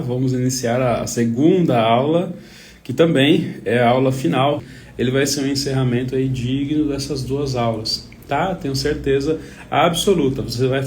Vamos iniciar a segunda aula, que também é a aula final. Ele vai ser um encerramento aí digno dessas duas aulas, tá? Tenho certeza absoluta. Você vai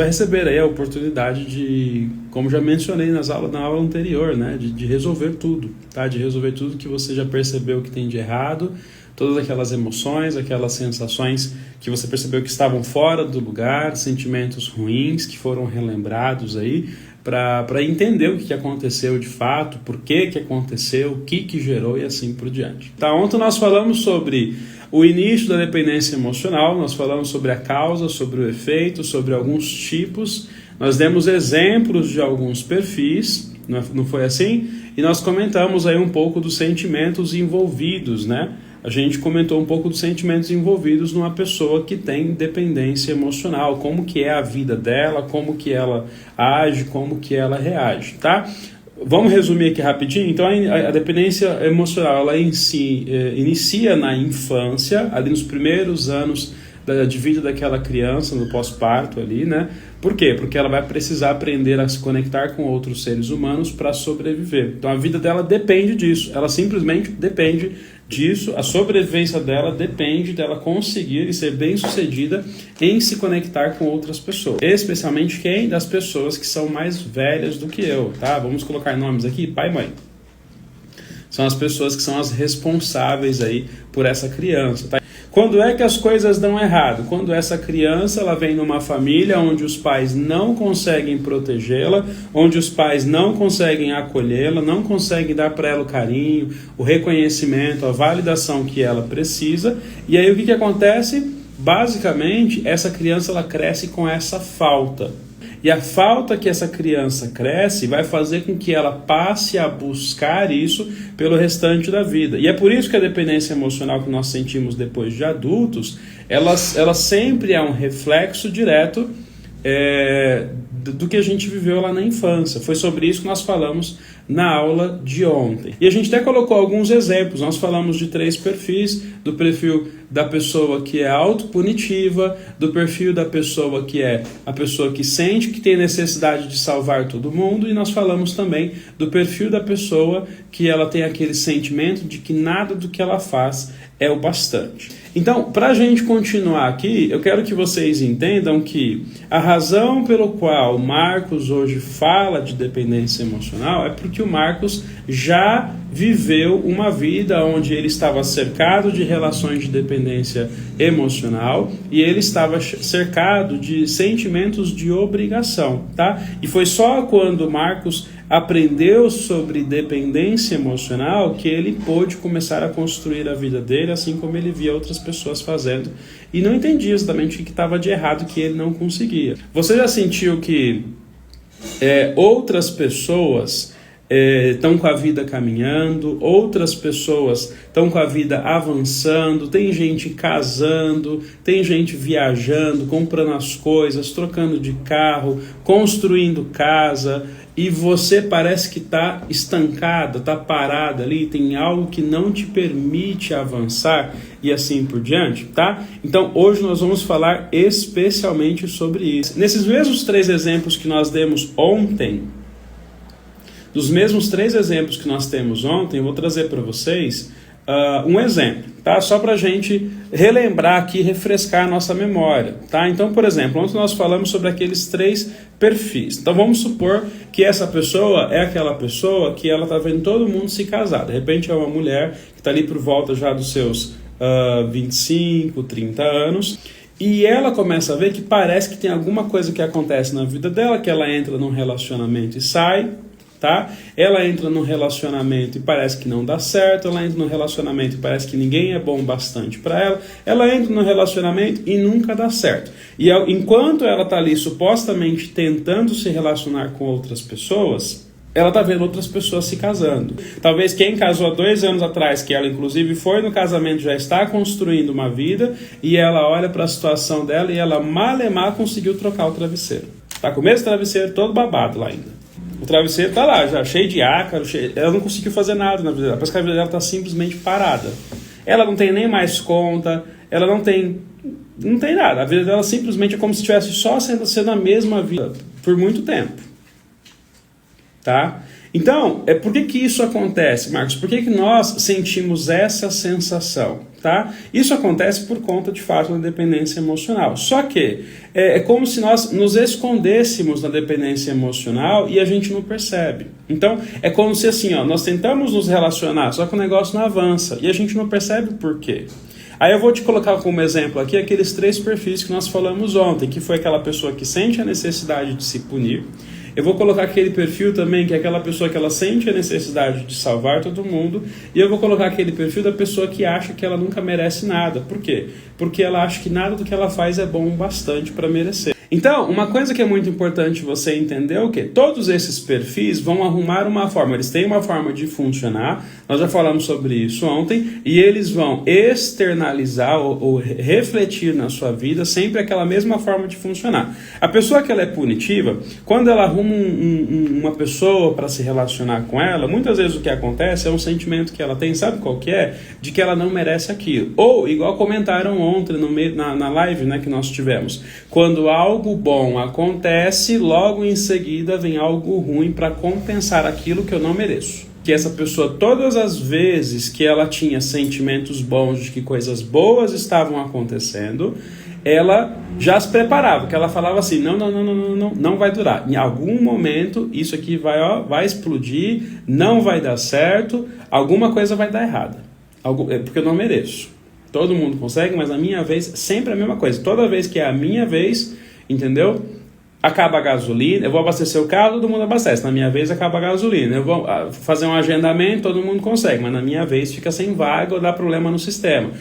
receber aí a oportunidade de, como já mencionei na aula anterior, né? De resolver tudo, tá? De resolver tudo que você já percebeu que tem de errado, todas aquelas emoções, aquelas sensações que você percebeu que estavam fora do lugar, sentimentos ruins que foram relembrados aí, para entender o que aconteceu de fato, por que aconteceu, o que gerou e assim por diante. Tá, ontem nós falamos sobre o início da dependência emocional, nós falamos sobre a causa, sobre o efeito, sobre alguns tipos, nós demos exemplos de alguns perfis, não foi assim? E nós comentamos aí um pouco dos sentimentos envolvidos, né? A gente comentou um pouco dos sentimentos envolvidos numa pessoa que tem dependência emocional, como que é a vida dela, como que ela age, como que ela reage, tá? Vamos resumir aqui rapidinho? Então, a dependência emocional, ela inicia na infância, ali nos primeiros anos de vida daquela criança, no pós-parto ali, né? Por quê? Porque ela vai precisar aprender a se conectar com outros seres humanos para sobreviver. Então, a vida dela depende disso, ela simplesmente depende disso, a sobrevivência dela depende dela conseguir e ser bem-sucedida em se conectar com outras pessoas. Especialmente quem? Das pessoas que são mais velhas do que eu, tá? Vamos colocar nomes aqui, pai e mãe. São as pessoas que são as responsáveis aí por essa criança, tá? Quando é que as coisas dão errado? Quando essa criança ela vem numa família onde os pais não conseguem protegê-la, onde os pais não conseguem acolhê-la, não conseguem dar para ela o carinho, o reconhecimento, a validação que ela precisa. E aí o que acontece? Basicamente, essa criança ela cresce com essa falta. E a falta que essa criança cresce vai fazer com que ela passe a buscar isso pelo restante da vida. E é por isso que a dependência emocional que nós sentimos depois de adultos, ela sempre é um reflexo direto do que a gente viveu lá na infância. Foi sobre isso que nós falamos na aula de ontem. E a gente até colocou alguns exemplos. Nós falamos de 3 perfis, do perfil da pessoa que é autopunitiva, do perfil da pessoa que é a pessoa que sente que tem necessidade de salvar todo mundo, e nós falamos também do perfil da pessoa que ela tem aquele sentimento de que nada do que ela faz é o bastante. Então, para a gente continuar aqui, eu quero que vocês entendam que a razão pelo qual o Marcos hoje fala de dependência emocional é porque o Marcos já viveu uma vida onde ele estava cercado de relações de dependência emocional e ele estava cercado de sentimentos de obrigação, tá? E foi só quando o Marcos aprendeu sobre dependência emocional que ele pôde começar a construir a vida dele, assim como ele via outras pessoas fazendo e não entendia exatamente o que estava de errado, que ele não conseguia. Você já sentiu que outras pessoas estão com a vida caminhando, outras pessoas estão com a vida avançando, tem gente casando, tem gente viajando, comprando as coisas, trocando de carro, construindo casa, e você parece que está estancada, está parada ali, tem algo que não te permite avançar e assim por diante, tá? Então hoje nós vamos falar especialmente sobre isso. Nesses mesmos 3 exemplos que nós demos ontem, dos mesmos 3 exemplos que nós temos ontem, eu vou trazer para vocês um exemplo, tá? Só para a gente relembrar aqui, refrescar a nossa memória, tá? Então, por exemplo, ontem nós falamos sobre aqueles 3 perfis. Então, vamos supor que essa pessoa é aquela pessoa que ela está vendo todo mundo se casar. De repente, é uma mulher que está ali por volta já dos seus 25, 30 anos, e ela começa a ver que parece que tem alguma coisa que acontece na vida dela, que ela entra num relacionamento e sai, tá? Ela entra num relacionamento e parece que não dá certo, ela entra num relacionamento e parece que ninguém é bom bastante para ela entra num relacionamento e nunca dá certo. E enquanto ela está ali supostamente tentando se relacionar com outras pessoas, ela está vendo outras pessoas se casando. Talvez quem casou há 2 anos atrás, que ela inclusive foi no casamento, já está construindo uma vida, e ela olha para a situação dela e ela malemar conseguiu trocar o travesseiro. Está com o mesmo travesseiro todo babado lá ainda. O travesseiro está lá, já cheio de ácaro, ela não conseguiu fazer nada na vida dela, parece que a vida dela está simplesmente parada. Ela não tem nem mais conta, ela não tem nada, a vida dela simplesmente é como se estivesse só sendo a mesma vida por muito tempo. tá? Então, por que isso acontece, Marcos? Por que nós sentimos essa sensação, tá? Isso acontece por conta, de fato, da dependência emocional. Só que é como se nós nos escondêssemos na dependência emocional e a gente não percebe. Então, é como se assim, ó, nós tentamos nos relacionar, só que o negócio não avança e a gente não percebe o porquê. Aí eu vou te colocar como exemplo aqui aqueles 3 perfis que nós falamos ontem, que foi aquela pessoa que sente a necessidade de se punir. Eu vou colocar aquele perfil também, que é aquela pessoa que ela sente a necessidade de salvar todo mundo. E eu vou colocar aquele perfil da pessoa que acha que ela nunca merece nada. Por quê? Porque ela acha que nada do que ela faz é bom o bastante para merecer. Então, uma coisa que é muito importante você entender é o quê? Todos esses perfis vão arrumar uma forma, eles têm uma forma de funcionar, nós já falamos sobre isso ontem, e eles vão externalizar ou refletir na sua vida sempre aquela mesma forma de funcionar. A pessoa que ela é punitiva, quando ela arruma uma pessoa para se relacionar com ela, muitas vezes o que acontece é um sentimento que ela tem, sabe qual que é? De que ela não merece aquilo. Ou, igual comentaram ontem na live, né, que nós tivemos, quando algo bom acontece, logo em seguida vem algo ruim para compensar aquilo que eu não mereço. Que essa pessoa, todas as vezes que ela tinha sentimentos bons de que coisas boas estavam acontecendo, ela já se preparava, que ela falava assim, não vai durar. Em algum momento isso aqui vai explodir, não vai dar certo, alguma coisa vai dar errada, porque eu não mereço. Todo mundo consegue, mas a minha vez sempre é a mesma coisa. Toda vez que é a minha vez, entendeu? Acaba a gasolina, eu vou abastecer o carro, todo mundo abastece. Na minha vez acaba a gasolina. Eu vou fazer um agendamento, todo mundo consegue, mas na minha vez fica sem vaga ou dá problema no sistema.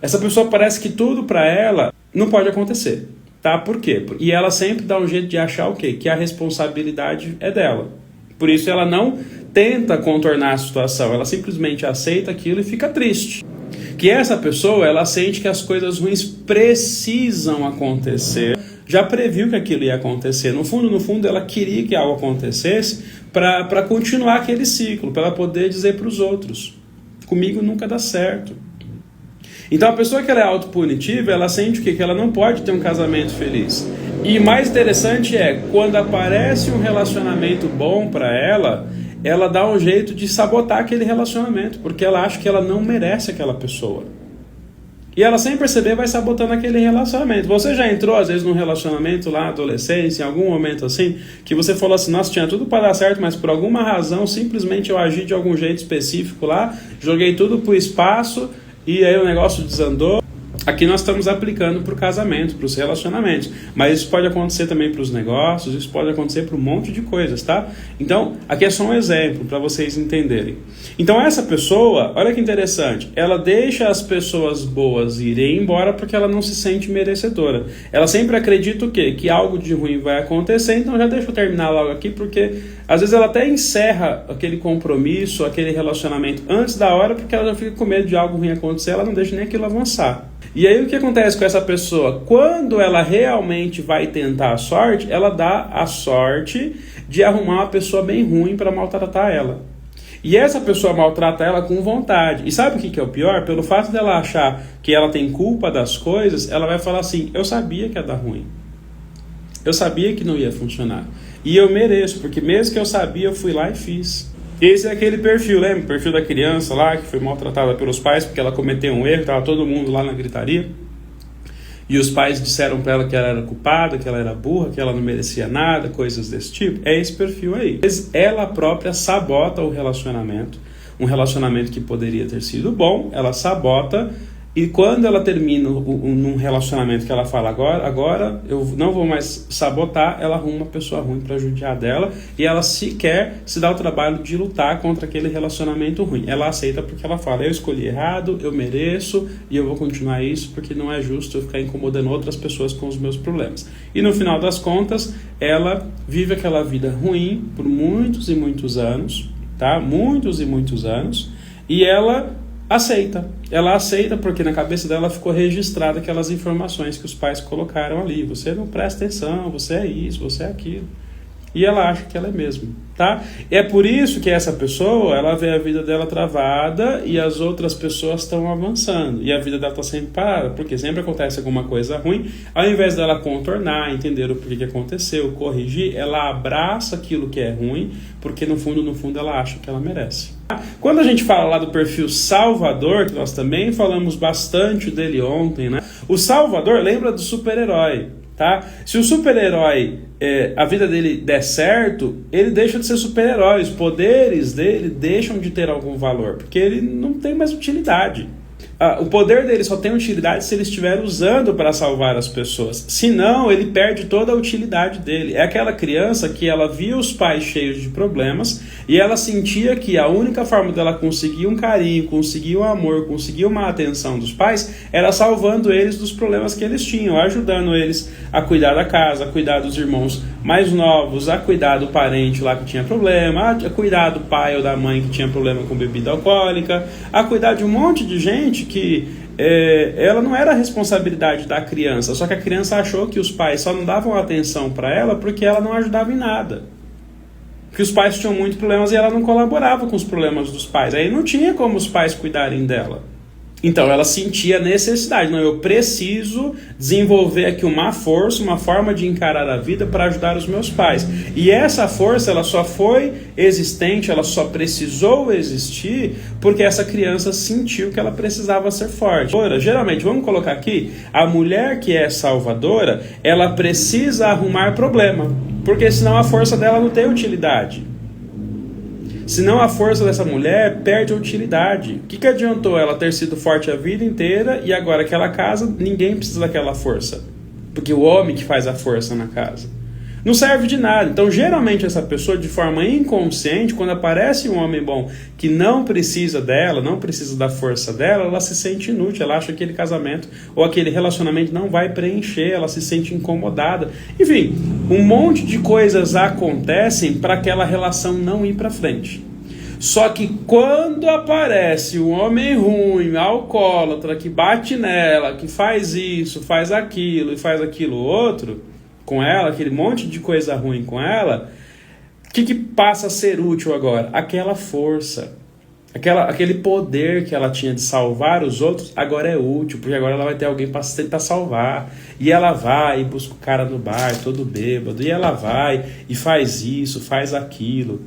Essa pessoa parece que tudo para ela não pode acontecer, tá? Por quê? E ela sempre dá um jeito de achar o quê? Que a responsabilidade é dela. Por isso ela não tenta contornar a situação, ela simplesmente aceita aquilo e fica triste. Que essa pessoa, ela sente que as coisas ruins precisam acontecer, já previu que aquilo ia acontecer. No fundo, ela queria que algo acontecesse para continuar aquele ciclo, para ela poder dizer para os outros, comigo nunca dá certo. Então a pessoa que ela é autopunitiva, ela sente o quê? Que ela não pode ter um casamento feliz. E mais interessante é, quando aparece um relacionamento bom para ela dá um jeito de sabotar aquele relacionamento, porque ela acha que ela não merece aquela pessoa. E ela, sem perceber, vai sabotando aquele relacionamento. Você já entrou, às vezes, num relacionamento lá, adolescência, em algum momento assim, que você falou assim, nossa, tinha tudo para dar certo, mas por alguma razão, simplesmente eu agi de algum jeito específico lá, joguei tudo pro espaço, e aí o negócio desandou. Aqui nós estamos aplicando para o casamento, para os relacionamentos, mas isso pode acontecer também para os negócios, isso pode acontecer para um monte de coisas, tá? Então, aqui é só um exemplo para vocês entenderem. Então, essa pessoa, olha que interessante, ela deixa as pessoas boas irem embora porque ela não se sente merecedora. Ela sempre acredita o quê? Que algo de ruim vai acontecer, então já deixa eu terminar logo aqui, porque às vezes ela até encerra aquele compromisso, aquele relacionamento antes da hora, porque ela já fica com medo de algo ruim acontecer, ela não deixa nem aquilo avançar. E aí o que acontece com essa pessoa? Quando ela realmente vai tentar a sorte, ela dá a sorte de arrumar uma pessoa bem ruim para maltratar ela. E essa pessoa maltrata ela com vontade. E sabe o que é o pior? Pelo fato dela achar que ela tem culpa das coisas, ela vai falar assim, eu sabia que ia dar ruim. Eu sabia que não ia funcionar. E eu mereço, porque mesmo que eu sabia, eu fui lá e fiz. Esse é aquele perfil, lembra? O perfil da criança lá, que foi maltratada pelos pais porque ela cometeu um erro, estava todo mundo lá na gritaria. E os pais disseram para ela que ela era culpada, que ela era burra, que ela não merecia nada, coisas desse tipo. É esse perfil aí. Ela própria sabota o relacionamento, um relacionamento que poderia ter sido bom, ela sabota. E quando ela termina num relacionamento que ela fala, agora eu não vou mais sabotar, ela arruma uma pessoa ruim para judiar dela e ela sequer se dá o trabalho de lutar contra aquele relacionamento ruim. Ela aceita porque ela fala, eu escolhi errado, eu mereço e eu vou continuar isso porque não é justo eu ficar incomodando outras pessoas com os meus problemas. E no final das contas, ela vive aquela vida ruim por muitos e muitos anos, tá? Muitos e muitos anos, e ela aceita porque na cabeça dela ficou registrada aquelas informações que os pais colocaram ali. Você não presta atenção, você é isso, você é aquilo. e ela acha que ela é mesmo, tá? É por isso que essa pessoa, ela vê a vida dela travada e as outras pessoas estão avançando, e a vida dela está sempre parada, porque sempre acontece alguma coisa ruim. Ao invés dela contornar, entender o porquê que aconteceu, corrigir, ela abraça aquilo que é ruim, porque no fundo ela acha que ela merece. Quando a gente fala lá do perfil Salvador, que nós também falamos bastante dele ontem, né? O Salvador lembra do super-herói, tá? Se o super-herói, a vida dele der certo, ele deixa de ser super-herói, os poderes dele deixam de ter algum valor, porque ele não tem mais utilidade. O poder dele só tem utilidade se ele estiver usando para salvar as pessoas. Senão, ele perde toda a utilidade dele. É aquela criança que ela via os pais cheios de problemas e ela sentia que a única forma dela conseguir um carinho, conseguir um amor, conseguir uma atenção dos pais era salvando eles dos problemas que eles tinham, ajudando eles a cuidar da casa, a cuidar dos irmãos mais novos, a cuidar do parente lá que tinha problema, a cuidar do pai ou da mãe que tinha problema com bebida alcoólica, a cuidar de um monte de gente que ela não era a responsabilidade da criança, só que a criança achou que os pais só não davam atenção para ela porque ela não ajudava em nada, que os pais tinham muitos problemas e ela não colaborava com os problemas dos pais, aí não tinha como os pais cuidarem dela. Então ela sentia a necessidade, não, eu preciso desenvolver aqui uma força, uma forma de encarar a vida para ajudar os meus pais. E essa força, ela só foi existente, ela só precisou existir porque essa criança sentiu que ela precisava ser forte. Agora, geralmente, vamos colocar aqui, a mulher que é salvadora, ela precisa arrumar problema, porque senão a força dela não tem utilidade. Senão a força dessa mulher perde a utilidade. O que adiantou ela ter sido forte a vida inteira e agora que ela casa, ninguém precisa daquela força? Porque o homem que faz a força na casa. Não serve de nada. Então, geralmente, essa pessoa, de forma inconsciente, quando aparece um homem bom que não precisa dela, não precisa da força dela, ela se sente inútil. Ela acha que aquele casamento ou aquele relacionamento não vai preencher, ela se sente incomodada. Enfim, um monte de coisas acontecem para aquela relação não ir para frente. Só que quando aparece um homem ruim, alcoólatra, que bate nela, que faz isso, faz aquilo e faz aquilo outro com ela, aquele monte de coisa ruim com ela, o que passa a ser útil agora? Aquela força, aquele poder que ela tinha de salvar os outros, agora é útil, porque agora ela vai ter alguém para tentar salvar. E ela vai e busca o cara no bar, todo bêbado, e ela vai e faz isso, faz aquilo.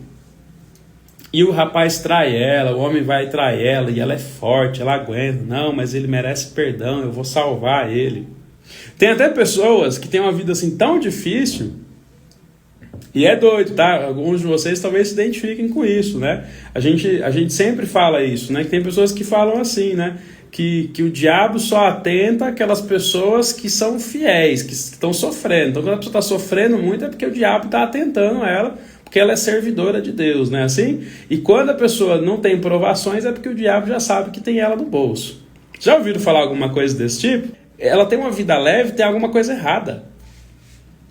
E o rapaz trai ela, o homem vai trair ela, e ela é forte, ela aguenta. Não, mas ele merece perdão, eu vou salvar ele. Tem até pessoas que têm uma vida assim tão difícil, e é doido, tá? Alguns de vocês talvez se identifiquem com isso, né? A gente sempre fala isso, né? Que tem pessoas que falam assim, né? Que o diabo só atenta aquelas pessoas que são fiéis, que estão sofrendo. Então, quando a pessoa está sofrendo muito, é porque o diabo está atentando ela, porque ela é servidora de Deus, né? Assim? E quando a pessoa não tem provações, é porque o diabo já sabe que tem ela no bolso. Já ouviram falar alguma coisa desse tipo? Ela tem uma vida leve, tem alguma coisa errada.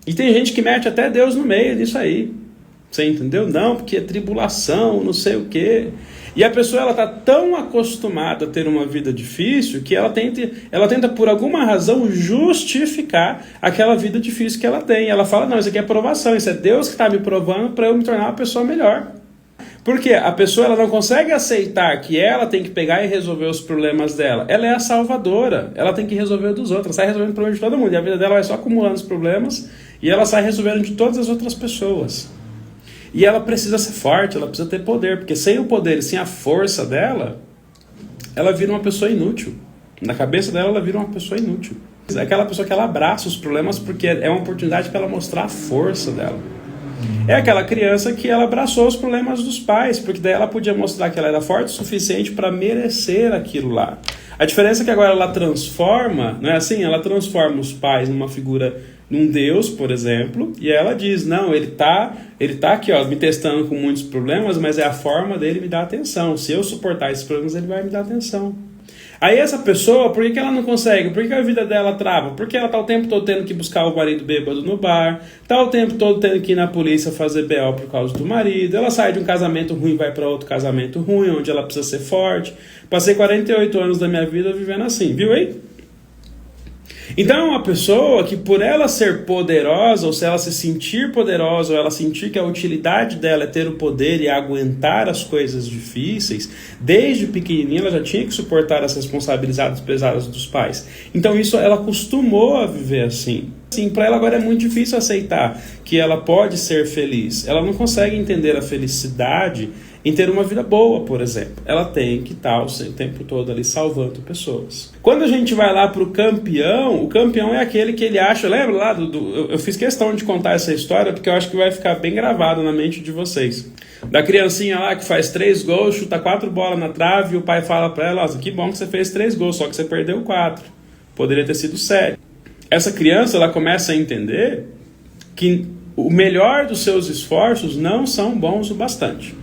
E tem gente que mete até Deus no meio disso aí. Você entendeu? Não, porque é tribulação, não sei o quê. E a pessoa ela está tão acostumada a ter uma vida difícil que ela tenta por alguma razão justificar aquela vida difícil que ela tem. Ela fala, não, isso aqui é provação, isso é Deus que está me provando para eu me tornar uma pessoa melhor. Porque a pessoa ela não consegue aceitar que ela tem que pegar e resolver os problemas dela. Ela é a salvadora, ela tem que resolver dos outros, ela sai resolvendo o problema de todo mundo. E a vida dela vai só acumulando os problemas e ela sai resolvendo de todas as outras pessoas. E ela precisa ser forte, ela precisa ter poder, porque sem o poder e sem a força dela, ela vira uma pessoa inútil. Na cabeça dela, ela vira uma pessoa inútil. É aquela pessoa que ela abraça os problemas porque é uma oportunidade para ela mostrar a força dela. É aquela criança que ela abraçou os problemas dos pais, porque daí ela podia mostrar que ela era forte o suficiente para merecer aquilo lá. A diferença é que agora ela transforma, não é assim? Ela transforma os pais numa figura, num Deus, por exemplo, e ela diz, não, ele tá aqui, ó, me testando com muitos problemas, mas é a forma dele me dar atenção. Se eu suportar esses problemas, ele vai me dar atenção. Aí essa pessoa, por que ela não consegue? Por que a vida dela trava? Porque ela está o tempo todo tendo que buscar o marido bêbado no bar, está o tempo todo tendo que ir na polícia fazer BO por causa do marido, ela sai de um casamento ruim e vai para outro casamento ruim, onde ela precisa ser forte. Passei 48 anos da minha vida vivendo assim, viu aí? Então é uma pessoa que, por ela ser poderosa, ou se ela se sentir poderosa, ou ela sentir que a utilidade dela é ter o poder e aguentar as coisas difíceis, desde pequenininha ela já tinha que suportar as responsabilidades pesadas dos pais. Então isso ela acostumou a viver assim. Sim, para ela agora é muito difícil aceitar que ela pode ser feliz. Ela não consegue entender a felicidade em ter uma vida boa, por exemplo. Ela tem que estar o tempo todo ali salvando pessoas. Quando a gente vai lá para o campeão é aquele que ele acha... Lembra lá? Eu fiz questão de contar essa história porque eu acho que vai ficar bem gravado na mente de vocês. Da criancinha lá que faz 3 gols, chuta 4 bolas na trave, e o pai fala para ela, que bom que você fez 3 gols, só que você perdeu 4. Poderia ter sido 7. Essa criança ela começa a entender que o melhor dos seus esforços não são bons o bastante.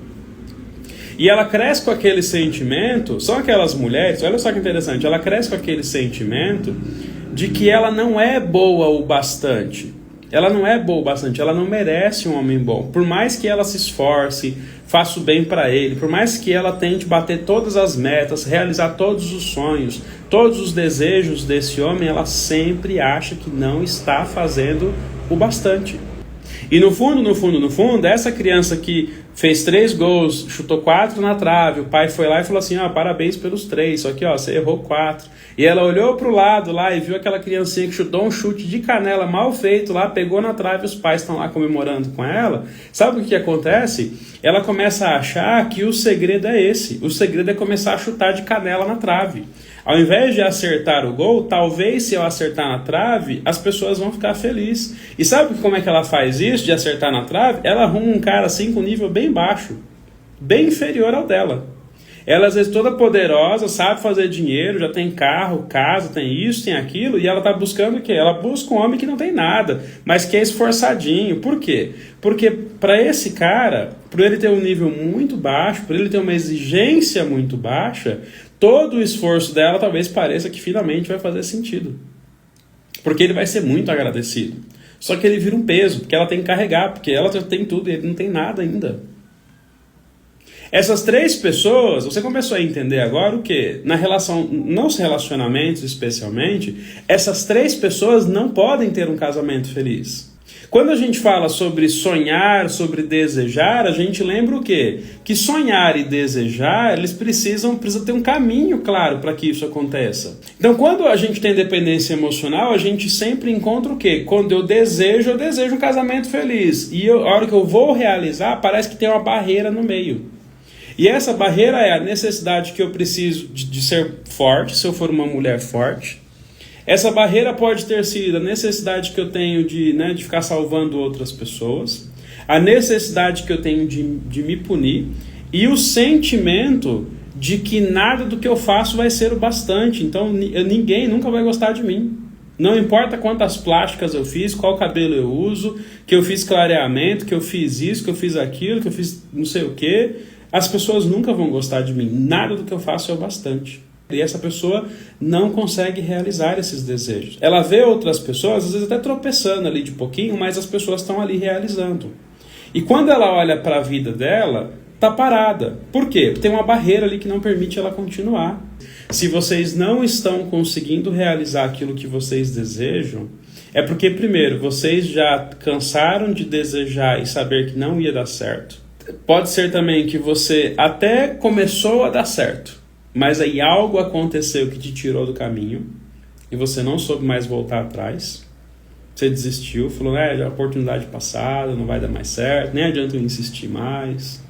E ela cresce com aquele sentimento, são aquelas mulheres, olha só que interessante, ela cresce com aquele sentimento de que ela não é boa o bastante. Ela não é boa o bastante, ela não merece um homem bom. Por mais que ela se esforce, faça o bem para ele, por mais que ela tente bater todas as metas, realizar todos os sonhos, todos os desejos desse homem, ela sempre acha que não está fazendo o bastante. E no fundo, essa criança que fez 3 gols, chutou 4 na trave, o pai foi lá e falou assim, parabéns pelos 3, só que você errou 4. E ela olhou para o lado lá e viu aquela criancinha que chutou um chute de canela mal feito lá, pegou na trave, os pais estão lá comemorando com ela. Sabe o que acontece? Ela começa a achar que o segredo é esse. O segredo é começar a chutar de canela na trave. Ao invés de acertar o gol, talvez se eu acertar na trave, as pessoas vão ficar felizes. E sabe como é que ela faz isso, de acertar na trave? Ela arruma um cara assim com nível bem baixo, bem inferior ao dela. Ela às vezes toda poderosa, sabe fazer dinheiro, já tem carro, casa, tem isso, tem aquilo, e ela está buscando o quê? Ela busca um homem que não tem nada, mas que é esforçadinho. Por quê? Porque para esse cara, por ele ter um nível muito baixo, por ele ter uma exigência muito baixa, todo o esforço dela talvez pareça que finalmente vai fazer sentido. Porque ele vai ser muito agradecido. Só que ele vira um peso, porque ela tem que carregar, porque ela já tem tudo e ele não tem nada ainda. Essas 3 pessoas, você começou a entender agora o quê? Na relação, nos relacionamentos especialmente, essas 3 pessoas não podem ter um casamento feliz. Quando a gente fala sobre sonhar, sobre desejar, a gente lembra o quê? Que sonhar e desejar, eles precisam ter um caminho claro para que isso aconteça. Então, quando a gente tem dependência emocional, a gente sempre encontra o quê? Quando eu desejo um casamento feliz. E a hora que eu vou realizar, parece que tem uma barreira no meio. E essa barreira é a necessidade que eu preciso de ser forte, se eu for uma mulher forte. Essa barreira pode ter sido a necessidade que eu tenho de ficar salvando outras pessoas, a necessidade que eu tenho de me punir e o sentimento de que nada do que eu faço vai ser o bastante. Então ninguém nunca vai gostar de mim. Não importa quantas plásticas eu fiz, qual cabelo eu uso, que eu fiz clareamento, que eu fiz isso, que eu fiz aquilo, que eu fiz não sei o quê. As pessoas nunca vão gostar de mim. Nada do que eu faço é o bastante. E essa pessoa não consegue realizar esses desejos. Ela vê outras pessoas, às vezes até tropeçando ali de pouquinho, mas as pessoas estão ali realizando. E quando ela olha para a vida dela, está parada. Por quê? Tem uma barreira ali que não permite ela continuar. Se vocês não estão conseguindo realizar aquilo que vocês desejam, é porque, primeiro, vocês já cansaram de desejar e saber que não ia dar certo. Pode ser também que você até começou a dar certo, mas aí algo aconteceu que te tirou do caminho e você não soube mais voltar atrás. Você desistiu, falou, já é a oportunidade passada, não vai dar mais certo, nem adianta eu insistir mais.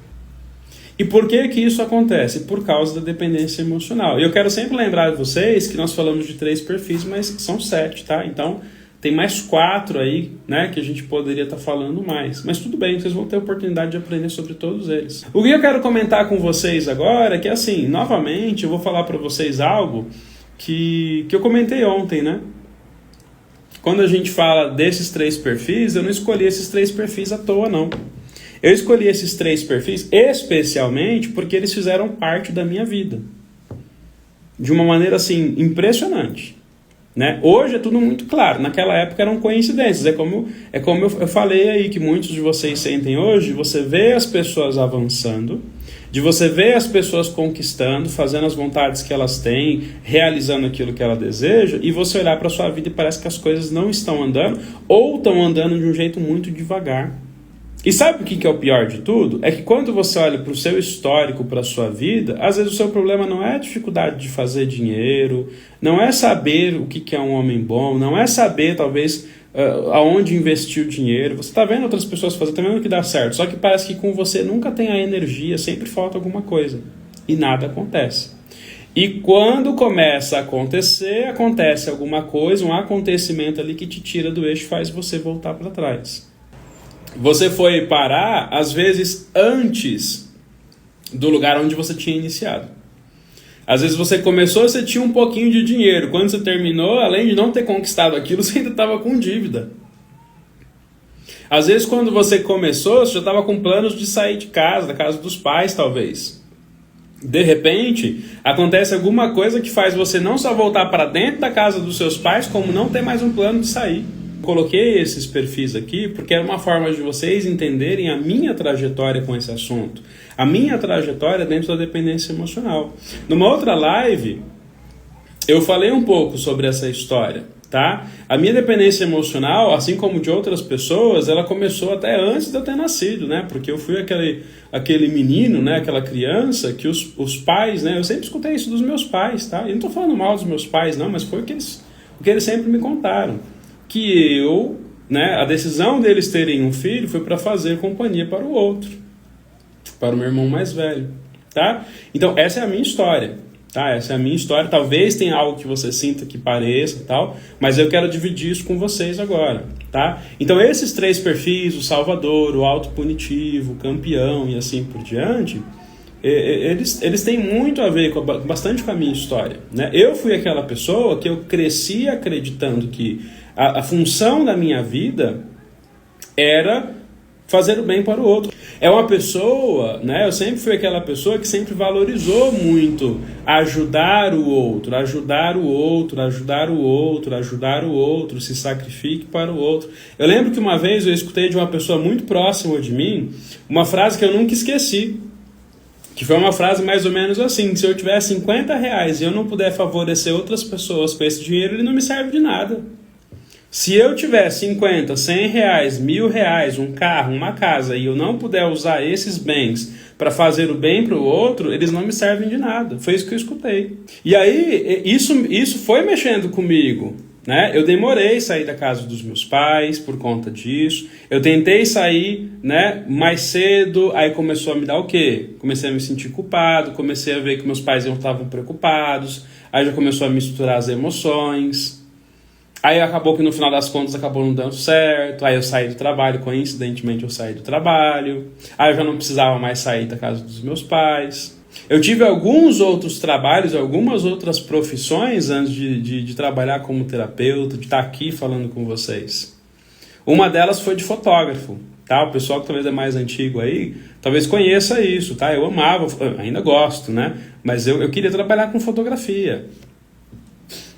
E por que que isso acontece? Por causa da dependência emocional. E eu quero sempre lembrar de vocês que nós falamos de 3 perfis, mas são 7, tá? Então, tem mais 4 aí, que a gente poderia estar falando mais. Mas tudo bem, vocês vão ter a oportunidade de aprender sobre todos eles. O que eu quero comentar com vocês agora é que, assim, novamente, eu vou falar para vocês algo que eu comentei ontem, Quando a gente fala desses 3 perfis, eu não escolhi esses 3 perfis à toa, não. Eu escolhi esses 3 perfis especialmente porque eles fizeram parte da minha vida. De uma maneira, assim, impressionante. né? Hoje é tudo muito claro, naquela época eram coincidências, é como eu falei aí, que muitos de vocês sentem hoje, você vê as pessoas avançando, de você ver as pessoas conquistando, fazendo as vontades que elas têm, realizando aquilo que ela deseja, e você olhar para a sua vida e parece que as coisas não estão andando, ou estão andando de um jeito muito devagar. E sabe o que é o pior de tudo? É que quando você olha para o seu histórico, para a sua vida, às vezes o seu problema não é a dificuldade de fazer dinheiro, não é saber o que é um homem bom, não é saber, talvez, aonde investir o dinheiro. Você está vendo outras pessoas fazendo, está vendo que dá certo, só que parece que com você nunca tem a energia, sempre falta alguma coisa. E nada acontece. E quando começa a acontecer, acontece alguma coisa, um acontecimento ali que te tira do eixo e faz você voltar para trás. Você foi parar, às vezes, antes do lugar onde você tinha iniciado. Às vezes você começou, você tinha um pouquinho de dinheiro. Quando você terminou, além de não ter conquistado aquilo, você ainda estava com dívida. Às vezes, quando você começou, você já estava com planos de sair de casa, da casa dos pais, talvez. De repente, acontece alguma coisa que faz você não só voltar para dentro da casa dos seus pais, como não ter mais um plano de sair. Coloquei esses perfis aqui porque era uma forma de vocês entenderem a minha trajetória com esse assunto. A minha trajetória dentro da dependência emocional. Numa outra live, eu falei um pouco sobre essa história, tá? A minha dependência emocional, assim como de outras pessoas, ela começou até antes de eu ter nascido, né? Porque eu fui aquele menino, né? Aquela criança que os pais, né? Eu sempre escutei isso dos meus pais, tá? Eu não tô falando mal dos meus pais, não, mas foi o que eles sempre me contaram. Que eu, né, a decisão deles terem um filho foi para fazer companhia para o outro, para o meu irmão mais velho, tá? Então essa é a minha história, tá? Essa é a minha história. Talvez tenha algo que você sinta que pareça, tal, mas eu quero dividir isso com vocês agora, tá? Então esses 3 perfis, o salvador, o autopunitivo, o campeão e assim por diante, eles têm muito a ver bastante com a minha história, né? Eu fui aquela pessoa que eu cresci acreditando que a função da minha vida era fazer o bem para o outro. É uma pessoa, né? Eu sempre fui aquela pessoa que sempre valorizou muito ajudar o outro, ajudar o outro, ajudar o outro, ajudar o outro, se sacrifique para o outro. Eu lembro que uma vez eu escutei de uma pessoa muito próxima de mim uma frase que eu nunca esqueci, que foi uma frase mais ou menos assim: se eu tiver R$50 e eu não puder favorecer outras pessoas com esse dinheiro, ele não me serve de nada. Se eu tiver 50, 100 reais, R$1.000, um carro, uma casa, e eu não puder usar esses bens para fazer o bem para o outro, eles não me servem de nada. Foi isso que eu escutei. E aí, isso foi mexendo comigo, né? Eu demorei a sair da casa dos meus pais por conta disso. Eu tentei sair, né, mais cedo, aí começou a me dar o quê? Comecei a me sentir culpado, comecei a ver que meus pais não estavam preocupados, aí já começou a misturar as emoções. Aí acabou que no final das contas acabou não dando certo. Aí eu saí do trabalho, coincidentemente eu saí do trabalho. Aí eu já não precisava mais sair da casa dos meus pais. Eu tive alguns outros trabalhos, algumas outras profissões antes de trabalhar como terapeuta, de estar aqui falando com vocês. Uma delas foi de fotógrafo, tá? O pessoal que talvez é mais antigo aí, talvez conheça isso, tá? Eu amava, ainda gosto, né? Mas eu queria trabalhar com fotografia.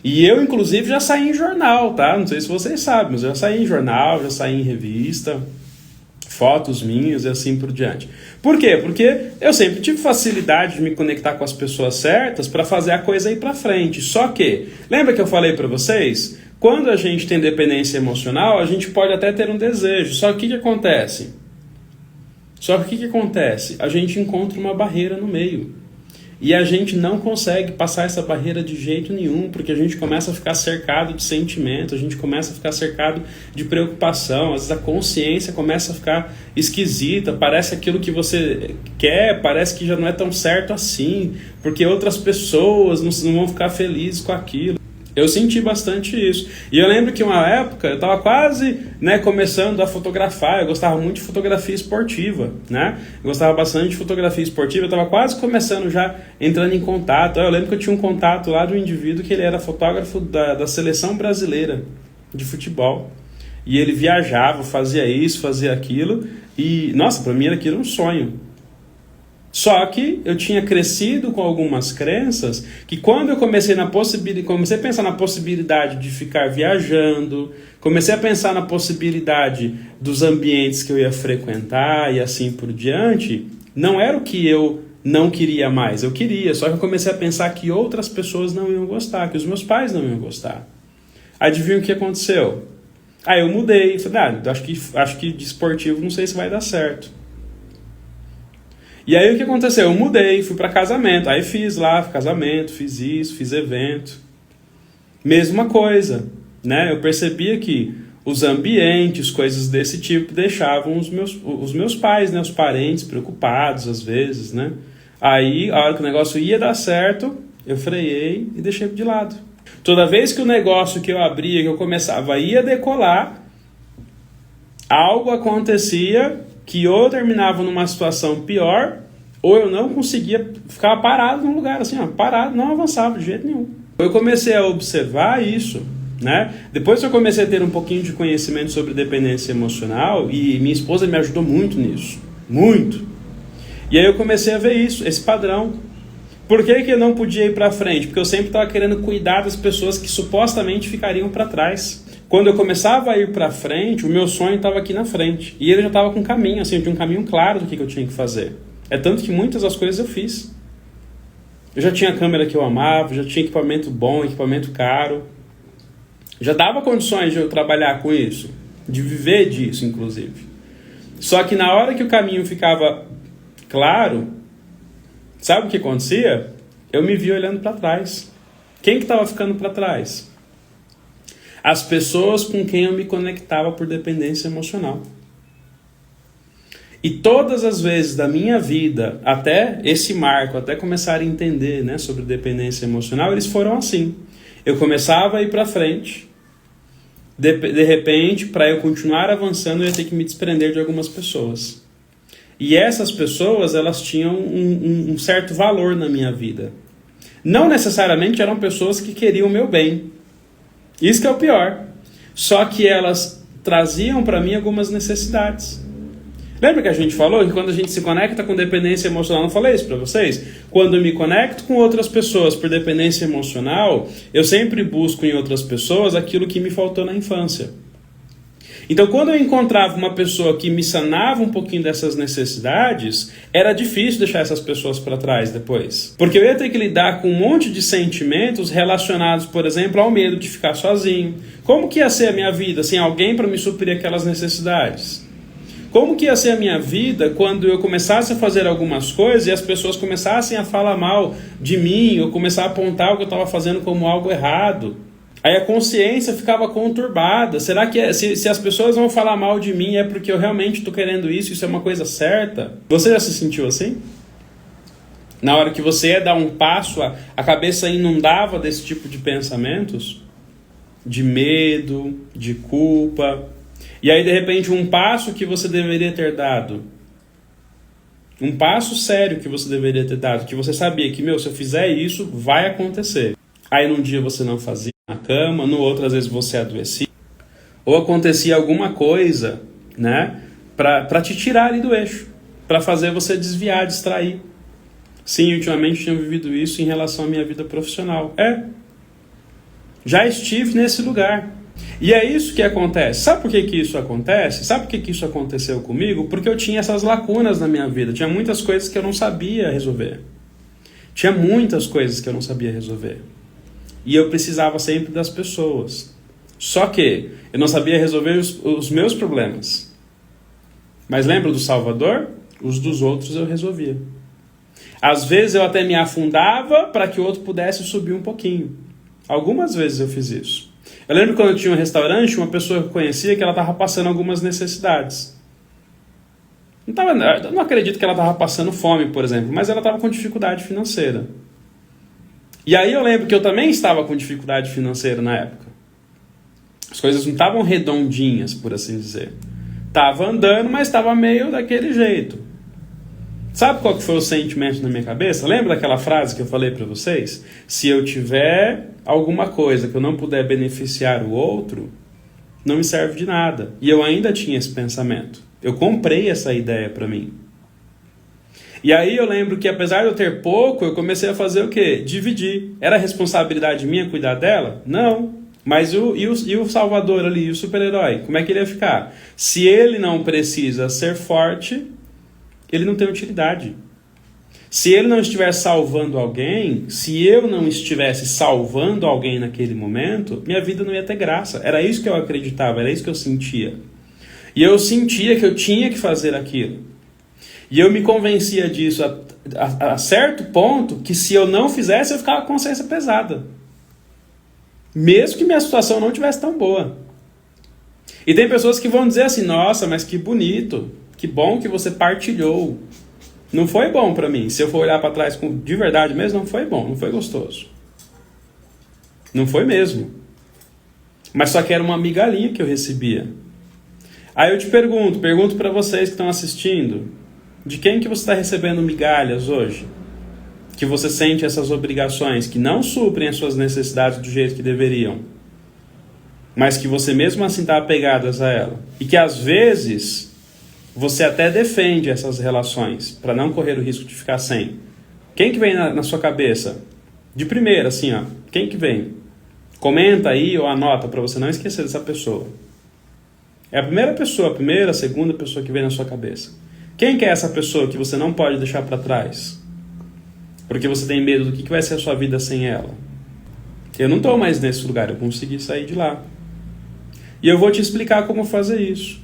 E eu, inclusive, já saí em jornal, tá? Não sei se vocês sabem, mas eu já saí em jornal, já saí em revista, fotos minhas e assim por diante. Por quê? Porque eu sempre tive facilidade de me conectar com as pessoas certas para fazer a coisa ir para frente. Só que, lembra que eu falei para vocês? Quando a gente tem dependência emocional, a gente pode até ter um desejo. Só que o que acontece? A gente encontra uma barreira no meio. E a gente não consegue passar essa barreira de jeito nenhum, porque a gente começa a ficar cercado de sentimento, a gente começa a ficar cercado de preocupação, às vezes a consciência começa a ficar esquisita, parece aquilo que você quer, parece que já não é tão certo assim, porque outras pessoas não vão ficar felizes com aquilo. Eu senti bastante isso. E eu lembro que uma época eu estava quase, né, começando a fotografar. Eu gostava muito de fotografia esportiva, né? Eu gostava bastante de fotografia esportiva. Eu estava quase começando já, entrando em contato. Eu lembro que eu tinha um contato lá do indivíduo que ele era fotógrafo da seleção brasileira de futebol. E ele viajava, fazia isso, fazia aquilo. E, nossa, para mim aquilo era um sonho. Só que eu tinha crescido com algumas crenças que quando eu comecei a pensar na possibilidade de ficar viajando, comecei a pensar na possibilidade dos ambientes que eu ia frequentar e assim por diante, não era o que eu não queria mais, eu queria, só que eu comecei a pensar que outras pessoas não iam gostar, que os meus pais não iam gostar. Adivinha o que aconteceu? Aí eu mudei, falei, acho que de esportivo não sei se vai dar certo. E aí o que aconteceu? Eu mudei, fui para casamento, aí fiz lá casamento, fiz isso, fiz evento. Mesma coisa, né? Eu percebia que os ambientes, coisas desse tipo, deixavam os meus pais, né? Os parentes preocupados às vezes, né? Aí, a hora que o negócio ia dar certo, eu freiei e deixei de lado. Toda vez que o negócio que eu abria, que eu começava, ia decolar, algo acontecia que ou eu terminava numa situação pior, ou eu não conseguia ficar parado num lugar assim, ó, parado, não avançava de jeito nenhum. Eu comecei a observar isso, né? Depois que eu comecei a ter um pouquinho de conhecimento sobre dependência emocional, e minha esposa me ajudou muito nisso, muito. E aí eu comecei a ver isso, esse padrão. Por que eu não podia ir para frente? Porque eu sempre estava querendo cuidar das pessoas que supostamente ficariam para trás. Quando eu começava a ir para frente, o meu sonho estava aqui na frente. E ele já estava com um caminho, assim, eu tinha um caminho claro do que eu tinha que fazer. É tanto que muitas das coisas eu fiz. Eu já tinha a câmera que eu amava, já tinha equipamento bom, equipamento caro. Já dava condições de eu trabalhar com isso, de viver disso, inclusive. Só que na hora que o caminho ficava claro, sabe o que acontecia? Eu me vi olhando para trás. Quem que estava ficando para trás? As pessoas com quem eu me conectava por dependência emocional. E todas as vezes da minha vida, até esse marco, até começar a entender, né, sobre dependência emocional, eles foram assim. Eu começava a ir para frente, de repente, para eu continuar avançando, eu ia ter que me desprender de algumas pessoas. E essas pessoas, elas tinham um certo valor na minha vida. Não necessariamente eram pessoas que queriam o meu bem. Isso que é o pior. Só que elas traziam para mim algumas necessidades. Lembra que a gente falou que quando a gente se conecta com dependência emocional, não falei isso para vocês? Quando eu me conecto com outras pessoas por dependência emocional, eu sempre busco em outras pessoas aquilo que me faltou na infância. Então, quando eu encontrava uma pessoa que me sanava um pouquinho dessas necessidades, era difícil deixar essas pessoas para trás depois. Porque eu ia ter que lidar com um monte de sentimentos relacionados, por exemplo, ao medo de ficar sozinho. Como que ia ser a minha vida sem alguém para me suprir aquelas necessidades? Como que ia ser a minha vida quando eu começasse a fazer algumas coisas e as pessoas começassem a falar mal de mim, ou começar a apontar o que eu estava fazendo como algo errado? Aí a consciência ficava conturbada. Será que se as pessoas vão falar mal de mim é porque eu realmente estou querendo isso? Isso é uma coisa certa? Você já se sentiu assim? Na hora que você ia dar um passo, a cabeça inundava desse tipo de pensamentos? De medo, de culpa. E aí, de repente, um passo que você deveria ter dado. Um passo sério que você deveria ter dado. Que você sabia que, se eu fizer isso, vai acontecer. Aí num dia você não fazia na cama, no outro às vezes você adoecia, ou acontecia alguma coisa, né, para te tirar ali do eixo, para fazer você desviar, distrair. Sim, ultimamente tenho vivido isso em relação à minha vida profissional. Já estive nesse lugar. E é isso que acontece. Sabe por que isso acontece? Sabe por que isso aconteceu comigo? Porque eu tinha essas lacunas na minha vida. Tinha muitas coisas que eu não sabia resolver. Tinha muitas coisas que eu não sabia resolver. E eu precisava sempre das pessoas. Só que eu não sabia resolver os meus problemas. Mas lembra do Salvador? Os dos outros eu resolvia. Às vezes eu até me afundava para que o outro pudesse subir um pouquinho. Algumas vezes eu fiz isso. Eu lembro quando eu tinha um restaurante, uma pessoa que eu conhecia que ela estava passando algumas necessidades. Não acredito que ela estava passando fome, por exemplo, mas ela estava com dificuldade financeira. E aí eu lembro que eu também estava com dificuldade financeira na época. As coisas não estavam redondinhas, por assim dizer. Estava andando, mas estava meio daquele jeito. Sabe qual que foi o sentimento na minha cabeça? Lembra daquela frase que eu falei para vocês? Se eu tiver alguma coisa que eu não puder beneficiar o outro, não me serve de nada. E eu ainda tinha esse pensamento. Eu comprei essa ideia para mim. E aí eu lembro que apesar de eu ter pouco, eu comecei a fazer o quê? Dividir. Era responsabilidade minha cuidar dela? Não. Mas e o Salvador ali, e o super-herói? Como é que ele ia ficar? Se ele não precisa ser forte, ele não tem utilidade. Se ele não estiver salvando alguém, se eu não estivesse salvando alguém naquele momento, minha vida não ia ter graça. Era isso que eu acreditava, era isso que eu sentia. E eu sentia que eu tinha que fazer aquilo. E eu me convencia disso a certo ponto que se eu não fizesse, eu ficava com a consciência pesada. Mesmo que minha situação não tivesse tão boa. E tem pessoas que vão dizer assim, nossa, mas que bonito, que bom que você partilhou. Não foi bom para mim. Se eu for olhar para trás de verdade mesmo, não foi bom, não foi gostoso. Não foi mesmo. Mas só que era uma migalhinha que eu recebia. Aí eu te pergunto para vocês que estão assistindo, de quem que você está recebendo migalhas hoje? Que você sente essas obrigações que não suprem as suas necessidades do jeito que deveriam, mas que você mesmo assim está apegadas a ela. E que às vezes você até defende essas relações para não correr o risco de ficar sem. Quem que vem na sua cabeça? De primeira, assim, ó. Quem que vem? Comenta aí ou anota para você não esquecer dessa pessoa. É a primeira pessoa, a primeira, a segunda pessoa que vem na sua cabeça. Quem que é essa pessoa que você não pode deixar para trás? Porque você tem medo do que vai ser a sua vida sem ela. Eu não estou mais nesse lugar, eu consegui sair de lá. E eu vou te explicar como fazer isso.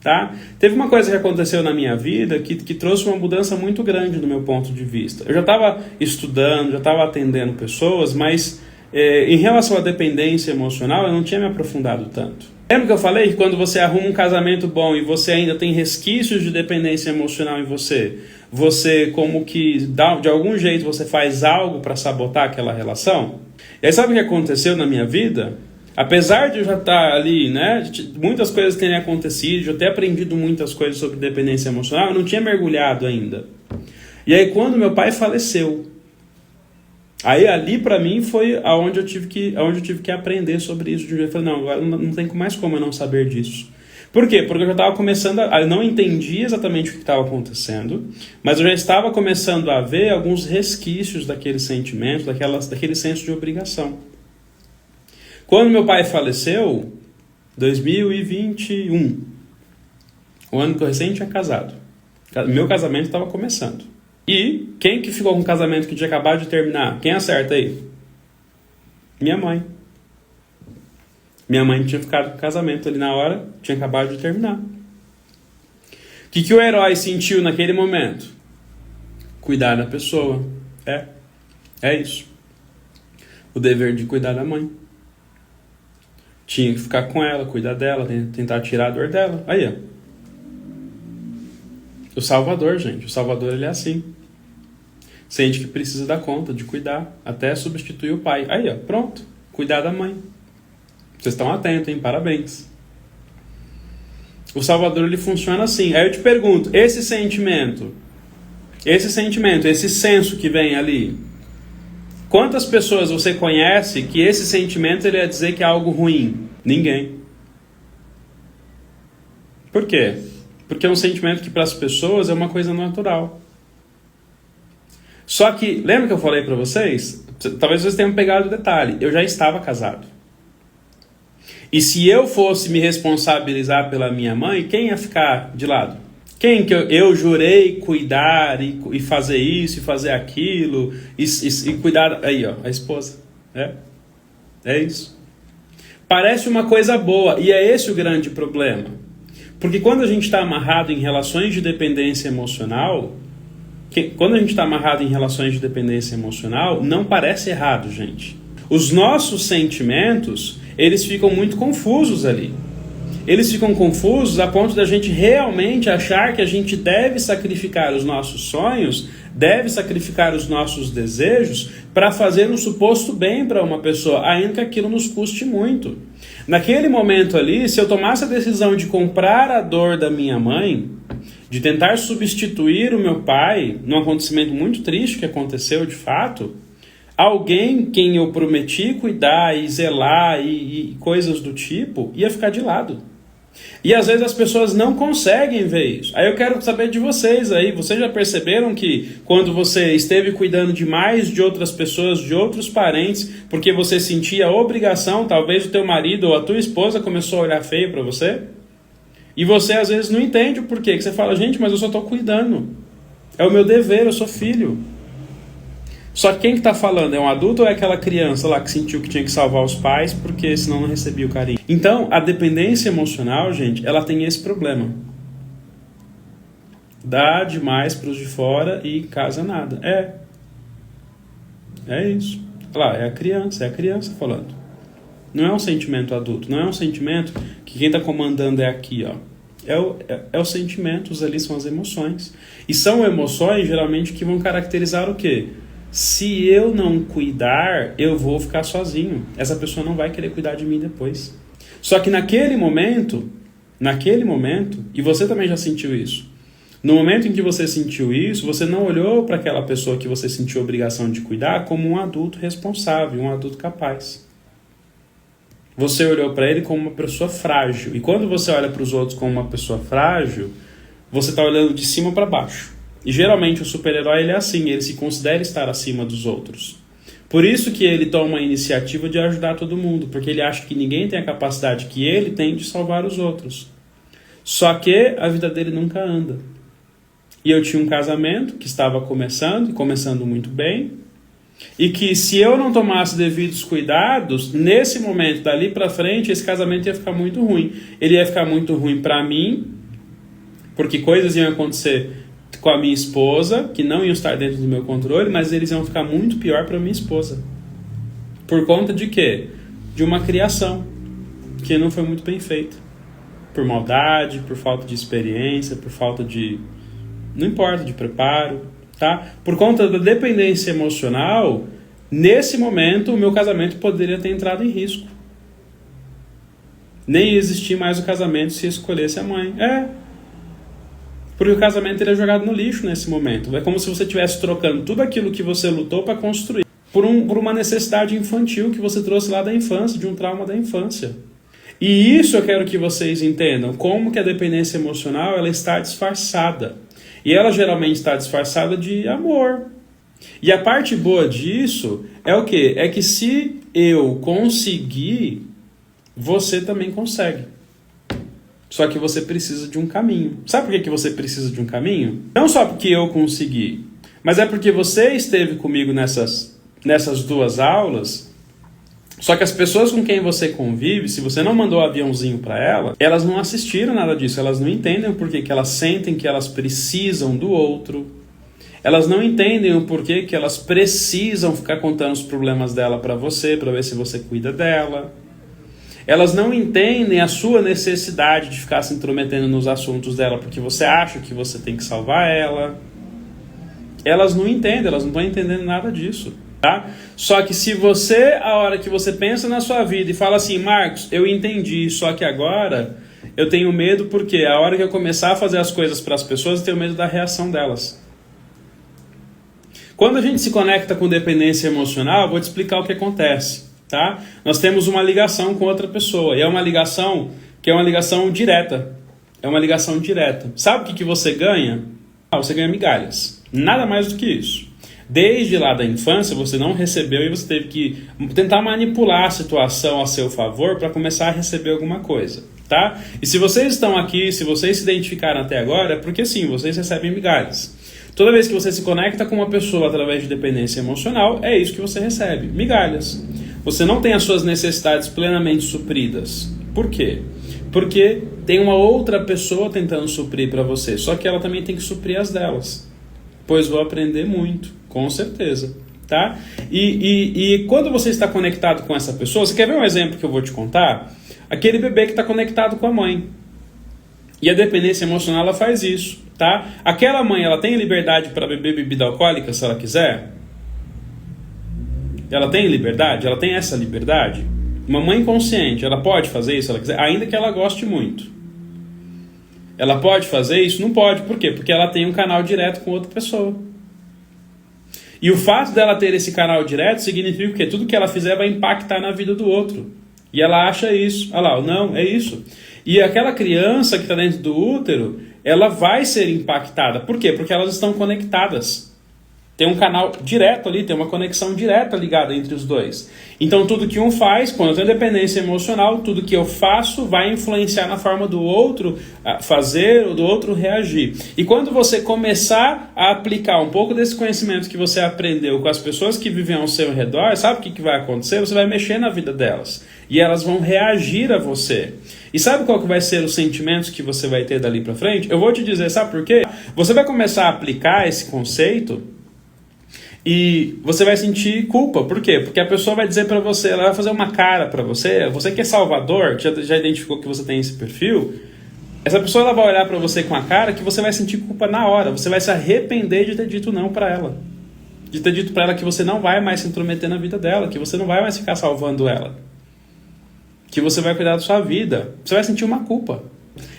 Tá? Teve uma coisa que aconteceu na minha vida que trouxe uma mudança muito grande do meu ponto de vista. Eu já estava estudando, já estava atendendo pessoas, mas em relação à dependência emocional, eu não tinha me aprofundado tanto. Lembra que eu falei que quando você arruma um casamento bom e você ainda tem resquícios de dependência emocional em você como que de algum jeito você faz algo para sabotar aquela relação? E aí sabe o que aconteceu na minha vida? Apesar de eu já estar ali, né, de muitas coisas terem acontecido, de eu ter aprendido muitas coisas sobre dependência emocional, eu não tinha mergulhado ainda. E aí quando meu pai faleceu, aí ali para mim foi aonde eu tive que aprender sobre isso. Eu falei, não, agora não tem mais como eu não saber disso. Por quê? Porque eu já estava começando eu não entendia exatamente o que estava acontecendo, mas eu já estava começando a ver alguns resquícios daquele sentimento, daquele senso de obrigação. Quando meu pai faleceu, 2021, o ano que eu recém tinha casado, meu casamento estava começando. E quem que ficou com o casamento que tinha acabado de terminar? Quem acerta aí? Minha mãe. Minha mãe tinha ficado com o casamento ali na hora, tinha acabado de terminar. O que o herói sentiu naquele momento? Cuidar da pessoa. É isso. O dever de cuidar da mãe. Tinha que ficar com ela, cuidar dela, tentar tirar a dor dela. Aí, ó. O Salvador, gente. O Salvador, ele é assim. Sente que precisa dar conta, de cuidar, até substituir o pai. Aí, ó, pronto. Cuidar da mãe. Vocês estão atentos, hein? Parabéns. O Salvador, ele funciona assim. Aí eu te pergunto, esse sentimento, esse senso que vem ali, quantas pessoas você conhece que esse sentimento ele ia dizer que é algo ruim? Ninguém. Por quê? Porque é um sentimento que para as pessoas é uma coisa natural. Só que, lembra que eu falei para vocês? Talvez vocês tenham pegado o detalhe. Eu já estava casado. E se eu fosse me responsabilizar pela minha mãe, quem ia ficar de lado? Quem que eu jurei cuidar e fazer isso e fazer aquilo e cuidar... Aí, ó, a esposa. É isso. Parece uma coisa boa e é esse o grande problema. Porque quando a gente está amarrado em relações de dependência emocional... Quando a gente está amarrado em relações de dependência emocional, não parece errado, gente. Os nossos sentimentos, eles ficam muito confusos ali. Eles ficam confusos a ponto da gente realmente achar que a gente deve sacrificar os nossos sonhos, deve sacrificar os nossos desejos para fazer um suposto bem para uma pessoa, ainda que aquilo nos custe muito. Naquele momento ali, se eu tomasse a decisão de comprar a dor da minha mãe, de tentar substituir o meu pai, num acontecimento muito triste que aconteceu de fato, alguém quem eu prometi cuidar e zelar e coisas do tipo, ia ficar de lado. E às vezes as pessoas não conseguem ver isso. Aí eu quero saber de vocês aí. Vocês já perceberam que quando você esteve cuidando demais de outras pessoas, de outros parentes, porque você sentia a obrigação, talvez o teu marido ou a tua esposa começou a olhar feio para você? E você às vezes não entende o porquê. Que você fala, gente, mas eu só estou cuidando. É o meu dever, eu sou filho. Só que quem que está falando? É um adulto ou é aquela criança lá que sentiu que tinha que salvar os pais porque senão não recebia o carinho? Então, a dependência emocional, gente, ela tem esse problema. Dá demais para os de fora e casa nada. É isso. Olha lá, é a criança falando. Não é um sentimento adulto, não é um sentimento que quem está comandando é aqui, ó. É os sentimentos, ali são as emoções. E são emoções, geralmente, que vão caracterizar o quê? Se eu não cuidar, eu vou ficar sozinho. Essa pessoa não vai querer cuidar de mim depois. Só que naquele momento, e você também já sentiu isso, no momento em que você sentiu isso, você não olhou para aquela pessoa que você sentiu a obrigação de cuidar como um adulto responsável, um adulto capaz. Você olhou para ele como uma pessoa frágil. E quando você olha para os outros como uma pessoa frágil, você está olhando de cima para baixo. E geralmente o super-herói ele é assim, ele se considera estar acima dos outros. Por isso que ele toma a iniciativa de ajudar todo mundo, porque ele acha que ninguém tem a capacidade que ele tem de salvar os outros. Só que a vida dele nunca anda. E eu tinha um casamento que estava começando muito bem, e que se eu não tomasse devidos cuidados, nesse momento, dali para frente, esse casamento ia ficar muito ruim. Ele ia ficar muito ruim para mim, porque coisas iam acontecer com a minha esposa, que não iam estar dentro do meu controle, mas eles iam ficar muito pior para minha esposa. Por conta de quê? De uma criação que não foi muito bem feita. Por maldade, por falta de experiência, por falta de... não importa, de preparo, tá? Por conta da dependência emocional, nesse momento o meu casamento poderia ter entrado em risco. Nem ia existir mais o casamento se escolhesse a mãe. Porque o casamento ele é jogado no lixo nesse momento. É como se você estivesse trocando tudo aquilo que você lutou para construir por uma necessidade infantil que você trouxe lá da infância, de um trauma da infância. E isso eu quero que vocês entendam, como que a dependência emocional ela está disfarçada. E ela geralmente está disfarçada de amor. E a parte boa disso é o quê? É que se eu conseguir, você também consegue. Só que você precisa de um caminho. Sabe por que você precisa de um caminho? Não só porque eu consegui, mas é porque você esteve comigo nessas 2 aulas. Só que as pessoas com quem você convive, se você não mandou aviãozinho para elas não assistiram nada disso. Elas não entendem o porquê que elas sentem que elas precisam do outro. Elas não entendem o porquê que elas precisam ficar contando os problemas dela para você, para ver se você cuida dela. Elas não entendem a sua necessidade de ficar se intrometendo nos assuntos dela porque você acha que você tem que salvar ela. Elas não entendem, elas não estão entendendo nada disso, tá? Só que se você, a hora que você pensa na sua vida e fala assim, Marcos, eu entendi, só que agora eu tenho medo porque a hora que eu começar a fazer as coisas para as pessoas, eu tenho medo da reação delas. Quando a gente se conecta com dependência emocional, eu vou te explicar o que acontece. Tá? Nós temos uma ligação com outra pessoa, e é uma ligação que é uma ligação direta. É uma ligação direta. Sabe o que você ganha? Você ganha migalhas. Nada mais do que isso. Desde lá da infância, você não recebeu e você teve que tentar manipular a situação a seu favor para começar a receber alguma coisa. Tá? E se vocês estão aqui, se vocês se identificaram até agora, é porque sim, vocês recebem migalhas. Toda vez que você se conecta com uma pessoa através de dependência emocional, é isso que você recebe, migalhas. Você não tem as suas necessidades plenamente supridas. Por quê? Porque tem uma outra pessoa tentando suprir para você, só que ela também tem que suprir as delas. Pois vou aprender muito, com certeza. Tá? E quando você está conectado com essa pessoa, você quer ver um exemplo que eu vou te contar? Aquele bebê que está conectado com a mãe. E a dependência emocional ela faz isso. Tá? Aquela mãe ela tem liberdade para beber bebida alcoólica se ela quiser? Ela tem liberdade? Ela tem essa liberdade? Uma mãe consciente, ela pode fazer isso se ela quiser, ainda que ela goste muito. Ela pode fazer isso? Não pode. Por quê? Porque ela tem um canal direto com outra pessoa. E o fato dela ter esse canal direto significa que tudo que ela fizer vai impactar na vida do outro. E ela acha isso. Olha lá, não, é isso. E aquela criança que está dentro do útero, ela vai ser impactada. Por quê? Porque elas estão conectadas. Tem um canal direto ali, tem uma conexão direta ligada entre os dois. Então tudo que um faz, quando eu tenho dependência emocional, tudo que eu faço vai influenciar na forma do outro fazer ou do outro reagir. E quando você começar a aplicar um pouco desse conhecimento que você aprendeu com as pessoas que vivem ao seu redor, sabe o que vai acontecer? Você vai mexer na vida delas. E elas vão reagir a você. E sabe qual que vai ser os sentimentos que você vai ter dali para frente? Eu vou te dizer, sabe por quê? Você vai começar a aplicar esse conceito e você vai sentir culpa. Por quê? Porque a pessoa vai dizer pra você, ela vai fazer uma cara pra você, você que é salvador, já identificou que você tem esse perfil, essa pessoa ela vai olhar pra você com a cara que você vai sentir culpa na hora, você vai se arrepender de ter dito não pra ela. De ter dito pra ela que você não vai mais se intrometer na vida dela, que você não vai mais ficar salvando ela. Que você vai cuidar da sua vida. Você vai sentir uma culpa.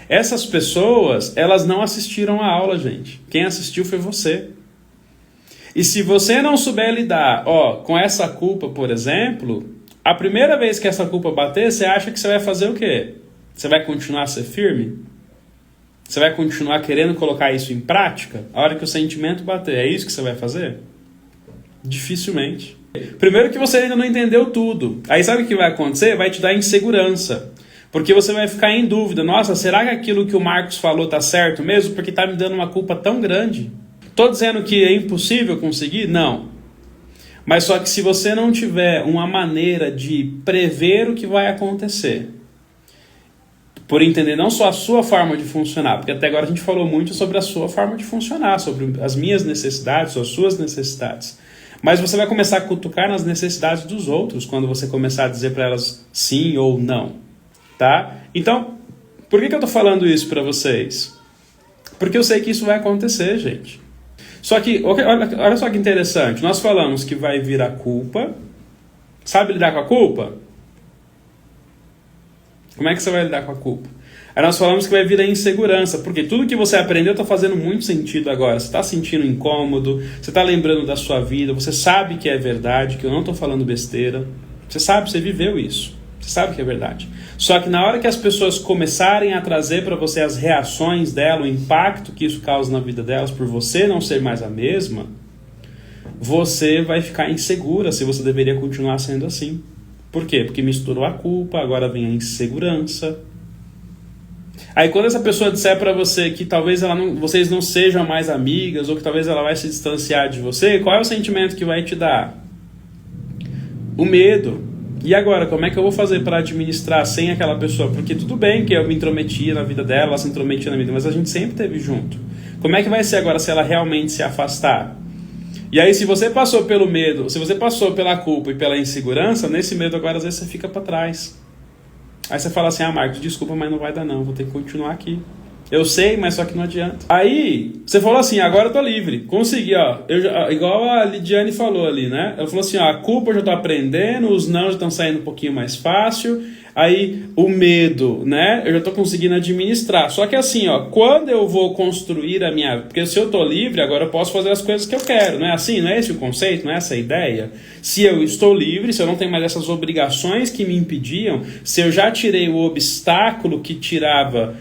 Essas pessoas, elas não assistiram a aula, gente. Quem assistiu foi você. E se você não souber lidar com essa culpa, por exemplo, a primeira vez que essa culpa bater, você acha que você vai fazer o quê? Você vai continuar a ser firme? Você vai continuar querendo colocar isso em prática? A hora que o sentimento bater, é isso que você vai fazer? Dificilmente. Primeiro que você ainda não entendeu tudo. Aí sabe o que vai acontecer? Vai te dar insegurança. Porque você vai ficar em dúvida. Nossa, será que aquilo que o Marcos falou tá certo mesmo? Porque tá me dando uma culpa tão grande. Estou dizendo que é impossível conseguir? Não. Mas só que se você não tiver uma maneira de prever o que vai acontecer, por entender não só a sua forma de funcionar, porque até agora a gente falou muito sobre a sua forma de funcionar, sobre as minhas necessidades, as suas necessidades. Mas você vai começar a cutucar nas necessidades dos outros quando você começar a dizer para elas sim ou não. Tá? Então, por que eu estou falando isso para vocês? Porque eu sei que isso vai acontecer, gente. Só que, olha só que interessante, nós falamos que vai vir a culpa. Sabe lidar com a culpa? Como é que você vai lidar com a culpa? Aí nós falamos que vai vir a insegurança, porque tudo que você aprendeu está fazendo muito sentido agora. Você está sentindo incômodo, você está lembrando da sua vida, você sabe que é verdade, que eu não estou falando besteira. Você sabe, você viveu isso. Você sabe que é verdade. Só que na hora que as pessoas começarem a trazer para você as reações dela, o impacto que isso causa na vida delas, por você não ser mais a mesma, você vai ficar insegura se você deveria continuar sendo assim. Por quê? Porque misturou a culpa, agora vem a insegurança. Aí quando essa pessoa disser para você que talvez vocês não sejam mais amigas, ou que talvez ela vai se distanciar de você, qual é o sentimento que vai te dar? O medo. E agora, como é que eu vou fazer para administrar sem aquela pessoa? Porque tudo bem que eu me intrometia na vida dela, ela se intrometia na vida, mas a gente sempre esteve junto. Como é que vai ser agora se ela realmente se afastar? E aí, se você passou pelo medo, se você passou pela culpa e pela insegurança, nesse medo agora às vezes você fica para trás. Aí você fala assim, Marcos, desculpa, mas não vai dar não, vou ter que continuar aqui. Eu sei, mas só que não adianta. Aí, você falou assim, agora eu tô livre. Consegui, igual a Lidiane falou ali, né? Ela falou assim, a culpa eu já tô aprendendo, os não já estão saindo um pouquinho mais fácil. Aí, o medo, né? Eu já tô conseguindo administrar. Só que assim, quando eu vou construir a minha... Porque se eu tô livre, agora eu posso fazer as coisas que eu quero. Não é assim? Não é esse o conceito? Não é essa a ideia? Se eu estou livre, se eu não tenho mais essas obrigações que me impediam, se eu já tirei o obstáculo que tirava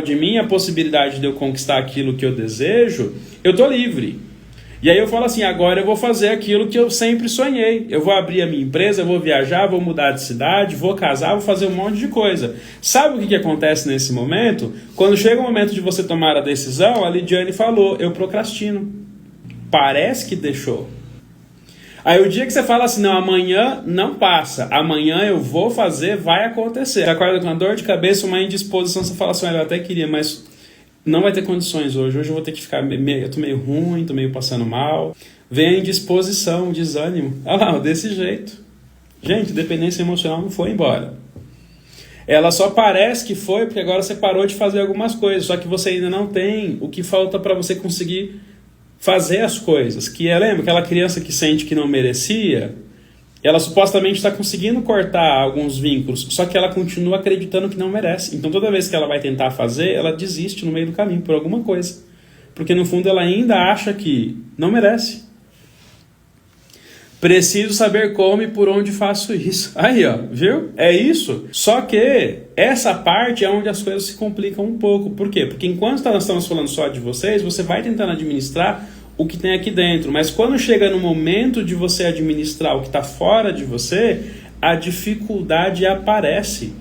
de mim a possibilidade de eu conquistar aquilo que eu desejo, eu tô livre. E aí eu falo assim, agora eu vou fazer aquilo que eu sempre sonhei. Eu vou abrir a minha empresa, eu vou viajar, vou mudar de cidade, vou casar, vou fazer um monte de coisa. Sabe o que acontece nesse momento? Quando chega o momento de você tomar a decisão, a Lidiane falou, eu procrastino. Parece que deixou. Aí o dia que você fala assim, não, amanhã não passa, amanhã eu vou fazer, vai acontecer. Você acorda com uma dor de cabeça, uma indisposição, você fala assim, eu até queria, mas não vai ter condições hoje eu vou ter que ficar, eu tô meio ruim, tô meio passando mal. Vem a indisposição, o desânimo, desse jeito. Gente, dependência emocional não foi embora. Ela só parece que foi porque agora você parou de fazer algumas coisas, só que você ainda não tem o que falta para você conseguir fazer as coisas, lembra aquela criança que sente que não merecia, ela supostamente está conseguindo cortar alguns vínculos, só que ela continua acreditando que não merece. Então toda vez que ela vai tentar fazer, ela desiste no meio do caminho por alguma coisa, porque no fundo ela ainda acha que não merece. Preciso saber como e por onde faço isso. Aí, ó, viu? É isso. Só que essa parte é onde as coisas se complicam um pouco. Por quê? Porque enquanto nós estamos falando só de vocês, você vai tentando administrar o que tem aqui dentro. Mas quando chega no momento de você administrar o que está fora de você, a dificuldade aparece.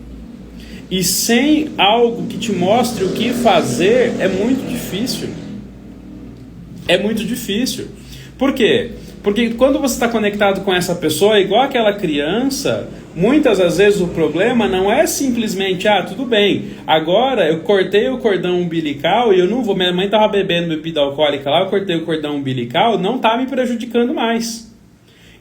E sem algo que te mostre o que fazer, é muito difícil. É muito difícil. Por quê? Porque quando você está conectado com essa pessoa, igual aquela criança, muitas das vezes o problema não é simplesmente, tudo bem, agora eu cortei o cordão umbilical e eu não vou, minha mãe estava bebendo bebida alcoólica lá, eu cortei o cordão umbilical, não está me prejudicando mais.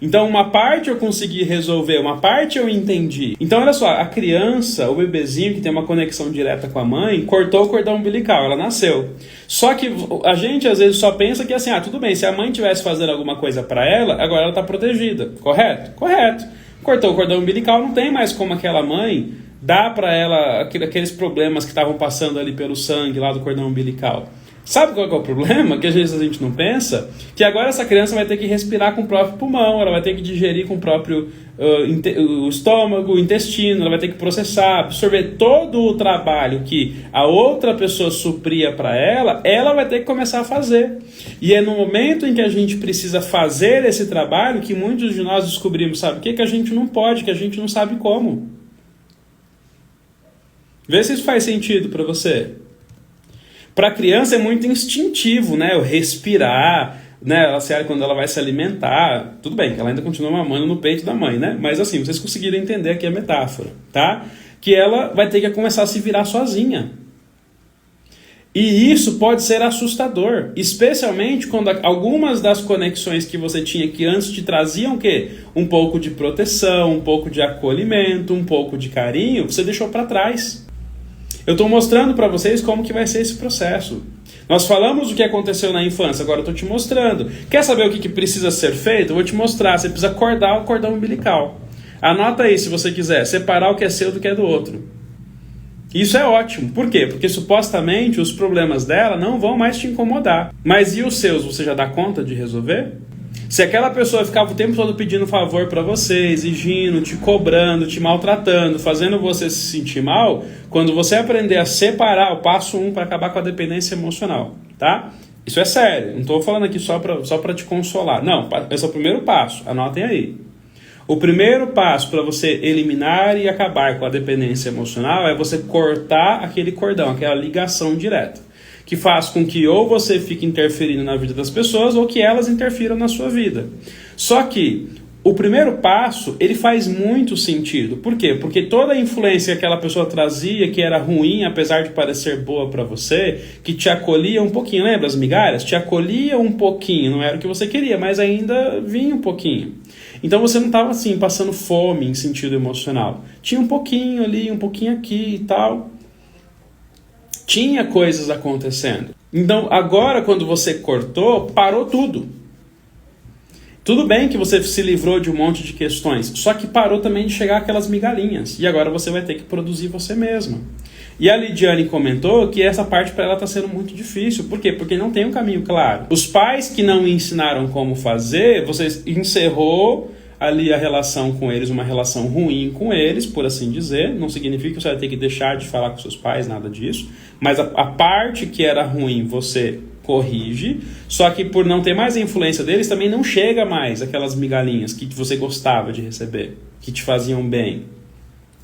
Então uma parte eu consegui resolver, uma parte eu entendi. Então olha só, a criança, o bebezinho que tem uma conexão direta com a mãe, cortou o cordão umbilical, ela nasceu. Só que a gente às vezes só pensa que assim, tudo bem, se a mãe estivesse fazendo alguma coisa para ela, agora ela está protegida, correto? Correto. Cortou o cordão umbilical, não tem mais como aquela mãe dar para ela aqueles problemas que estavam passando ali pelo sangue lá do cordão umbilical. Sabe qual é o problema? Que às vezes a gente não pensa, que agora essa criança vai ter que respirar com o próprio pulmão, ela vai ter que digerir com o próprio o estômago, o intestino, ela vai ter que processar, absorver todo o trabalho que a outra pessoa supria para ela, ela vai ter que começar a fazer. E é no momento em que a gente precisa fazer esse trabalho que muitos de nós descobrimos, sabe o que? Que a gente não pode, que a gente não sabe como. Vê se isso faz sentido para você. Para a criança é muito instintivo, né? O respirar, né? Quando ela vai se alimentar, tudo bem, que ela ainda continua mamando no peito da mãe, né? Mas assim, vocês conseguiram entender aqui a metáfora, tá? Que ela vai ter que começar a se virar sozinha. E isso pode ser assustador, especialmente quando algumas das conexões que você tinha que antes te traziam o quê? Um pouco de proteção, um pouco de acolhimento, um pouco de carinho, você deixou para trás. Eu estou mostrando para vocês como que vai ser esse processo. Nós falamos o que aconteceu na infância, agora eu estou te mostrando. Quer saber o que precisa ser feito? Eu vou te mostrar. Você precisa cortar o cordão umbilical. Anota aí, se você quiser, separar o que é seu do que é do outro. Isso é ótimo. Por quê? Porque supostamente os problemas dela não vão mais te incomodar. Mas e os seus? Você já dá conta de resolver? Se aquela pessoa ficava o tempo todo pedindo favor para você, exigindo, te cobrando, te maltratando, fazendo você se sentir mal, quando você aprender a separar, o passo 1 para acabar com a dependência emocional, tá? Isso é sério, não estou falando aqui só para te consolar. Não, esse é o primeiro passo, anotem aí. O primeiro passo para você eliminar e acabar com a dependência emocional é você cortar aquele cordão, aquela ligação direta, que faz com que ou você fique interferindo na vida das pessoas ou que elas interfiram na sua vida. Só que o primeiro passo, ele faz muito sentido. Por quê? Porque toda a influência que aquela pessoa trazia, que era ruim, apesar de parecer boa para você, que te acolhia um pouquinho, lembra as migalhas? Te acolhia um pouquinho, não era o que você queria, mas ainda vinha um pouquinho. Então você não estava assim, passando fome em sentido emocional. Tinha um pouquinho ali, um pouquinho aqui e tal. Tinha coisas acontecendo. Então, agora, quando você cortou, parou tudo. Tudo bem que você se livrou de um monte de questões, só que parou também de chegar aquelas migalhinhas. E agora você vai ter que produzir você mesma. E a Lidiane comentou que essa parte para ela está sendo muito difícil. Por quê? Porque não tem um caminho claro. Os pais que não ensinaram como fazer, você encerrou ali a relação com eles, uma relação ruim com eles, por assim dizer. Não significa que você vai ter que deixar de falar com seus pais, nada disso. Mas a parte que era ruim você corrige, só que por não ter mais a influência deles, também não chega mais aquelas migalhinhas que você gostava de receber, que te faziam bem,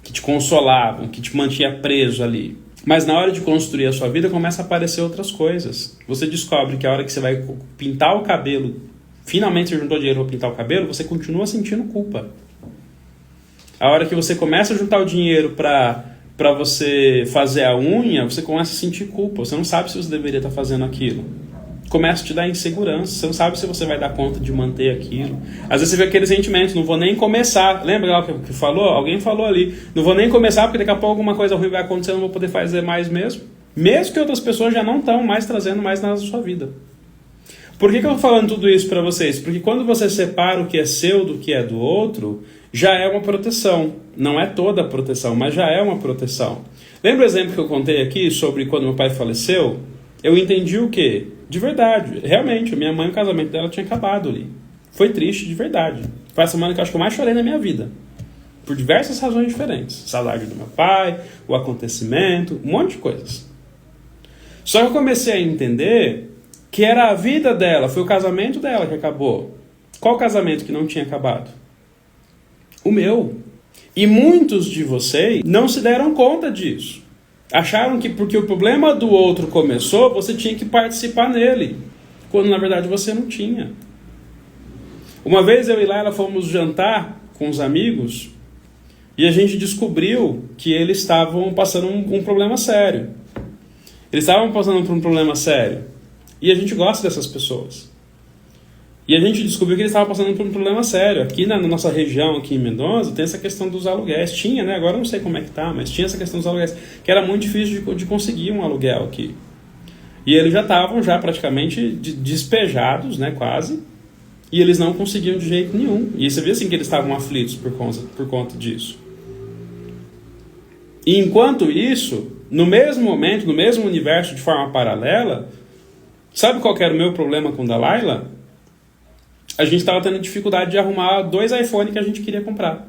que te consolavam, que te mantinha preso ali. Mas na hora de construir a sua vida, começa a aparecer outras coisas. Você descobre que a hora que você vai pintar o cabelo, finalmente você juntou dinheiro para pintar o cabelo, você continua sentindo culpa. A hora que você começa a juntar o dinheiro para você fazer a unha, você começa a sentir culpa. Você não sabe se você deveria estar fazendo aquilo. Começa a te dar insegurança. Você não sabe se você vai dar conta de manter aquilo. Às vezes você vê aquele sentimento, não vou nem começar. Lembra lá o que falou? Alguém falou ali. Não vou nem começar porque daqui a pouco alguma coisa ruim vai acontecer, eu não vou poder fazer mais mesmo. Mesmo que outras pessoas já não estão mais trazendo mais nada da sua vida. Por que eu estou falando tudo isso para vocês? Porque quando você separa o que é seu do que é do outro, já é uma proteção. Não é toda a proteção, mas já é uma proteção. Lembra o exemplo que eu contei aqui sobre quando meu pai faleceu? Eu entendi o quê? De verdade, realmente, a minha mãe, o casamento dela tinha acabado ali. Foi triste de verdade. Foi a semana que eu acho que eu mais chorei na minha vida. Por diversas razões diferentes. Salário do meu pai, o acontecimento, um monte de coisas. Só que eu comecei a entender que era a vida dela, foi o casamento dela que acabou. Qual casamento que não tinha acabado? O meu. E muitos de vocês não se deram conta disso. Acharam que porque o problema do outro começou, você tinha que participar nele. Quando na verdade você não tinha. Uma vez eu e Laila fomos jantar com os amigos e a gente descobriu que eles estavam passando um problema sério. Eles estavam passando por um problema sério. E a gente gosta dessas pessoas. E a gente descobriu que eles estavam passando por um problema sério. Aqui na nossa região, aqui em Mendonça, tem essa questão dos aluguéis. Tinha, né? Agora eu não sei como é que tá, mas tinha essa questão dos aluguéis. Que era muito difícil de conseguir um aluguel aqui. E eles já estavam praticamente despejados, né? Quase. E eles não conseguiam de jeito nenhum. E você vê assim que eles estavam aflitos por conta disso. E enquanto isso, no mesmo momento, no mesmo universo, de forma paralela, sabe qual que era o meu problema com a Laila? A gente estava tendo dificuldade de arrumar 2 iPhones que a gente queria comprar.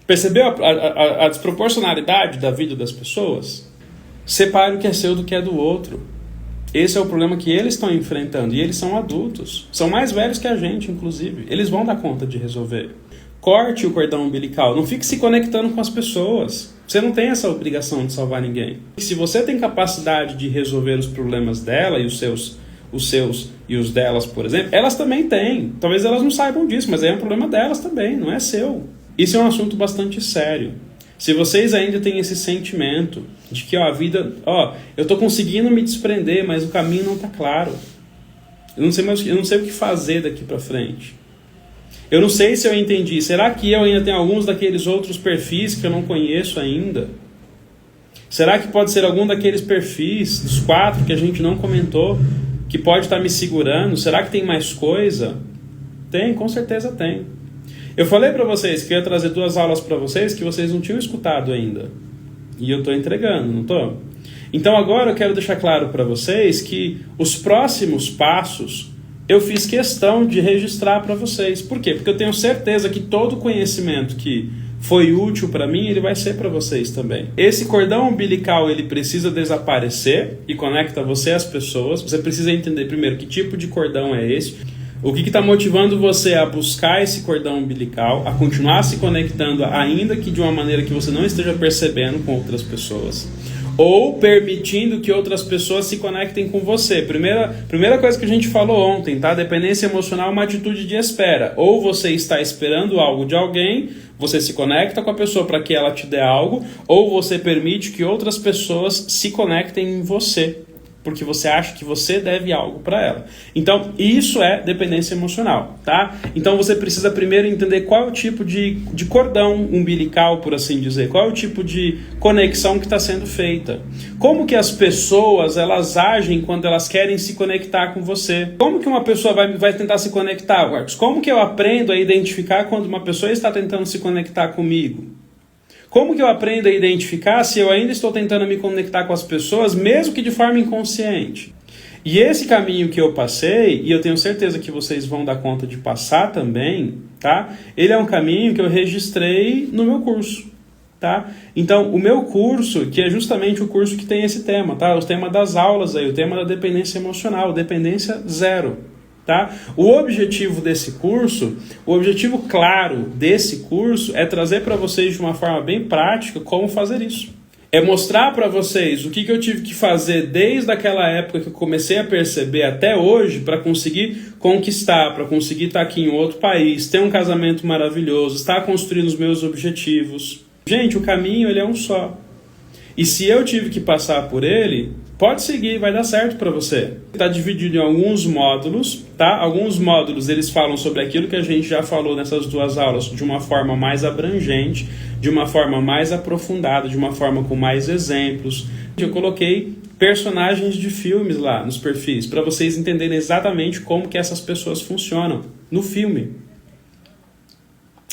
Percebeu a desproporcionalidade da vida das pessoas? Separe o que é seu do que é do outro. Esse é o problema que eles estão enfrentando. E eles são adultos. São mais velhos que a gente, inclusive. Eles vão dar conta de resolver. Corte o cordão umbilical. Não fique se conectando com as pessoas. Você não tem essa obrigação de salvar ninguém. Se você tem capacidade de resolver os problemas dela e os seus e os delas, por exemplo, elas também têm. Talvez elas não saibam disso, mas é um problema delas também, não é seu. Isso é um assunto bastante sério. Se vocês ainda têm esse sentimento de que a vida, eu estou conseguindo me desprender, mas o caminho não está claro. Eu não sei o que fazer daqui para frente. Eu não sei se eu entendi. Será que eu ainda tenho alguns daqueles outros perfis que eu não conheço ainda? Será que pode ser algum daqueles perfis, dos 4 que a gente não comentou, que pode estar me segurando? Será que tem mais coisa? Tem, com certeza tem. Eu falei para vocês que eu ia trazer 2 aulas para vocês que vocês não tinham escutado ainda. E eu estou entregando, não estou? Então agora eu quero deixar claro para vocês que os próximos passos eu fiz questão de registrar para vocês. Por quê? Porque eu tenho certeza que todo conhecimento que foi útil para mim, ele vai ser para vocês também. Esse cordão umbilical, ele precisa desaparecer e conecta você às pessoas. Você precisa entender primeiro que tipo de cordão é esse. O que está motivando você a buscar esse cordão umbilical, a continuar se conectando, ainda que de uma maneira que você não esteja percebendo com outras pessoas. Ou permitindo que outras pessoas se conectem com você. Primeira coisa que a gente falou ontem, tá? Dependência emocional é uma atitude de espera. Ou você está esperando algo de alguém, você se conecta com a pessoa para que ela te dê algo, ou você permite que outras pessoas se conectem em você, porque você acha que você deve algo para ela. Então, isso é dependência emocional, tá? Então, você precisa primeiro entender qual é o tipo de cordão umbilical, por assim dizer, qual é o tipo de conexão que está sendo feita. Como que as pessoas, elas agem quando elas querem se conectar com você? Como que uma pessoa vai tentar se conectar, Marcos? Como que eu aprendo a identificar quando uma pessoa está tentando se conectar comigo? Como que eu aprendo a identificar se eu ainda estou tentando me conectar com as pessoas, mesmo que de forma inconsciente? E esse caminho que eu passei, e eu tenho certeza que vocês vão dar conta de passar também, tá? Ele é um caminho que eu registrei no meu curso, tá? Então, o meu curso, que é justamente o curso que tem esse tema, tá? O tema das aulas aí, o tema da dependência emocional, dependência zero. Tá? O objetivo desse curso, o objetivo claro desse curso é trazer para vocês de uma forma bem prática como fazer isso. É mostrar para vocês o que eu tive que fazer desde aquela época que eu comecei a perceber até hoje para conseguir conquistar, para conseguir estar aqui em outro país, ter um casamento maravilhoso, estar construindo os meus objetivos. Gente, o caminho ele é um só. E se eu tive que passar por ele, pode seguir, vai dar certo para você. Está dividido em alguns módulos, tá? Alguns módulos eles falam sobre aquilo que a gente já falou nessas 2 aulas de uma forma mais abrangente, de uma forma mais aprofundada, de uma forma com mais exemplos. Eu coloquei personagens de filmes lá nos perfis, para vocês entenderem exatamente como que essas pessoas funcionam no filme.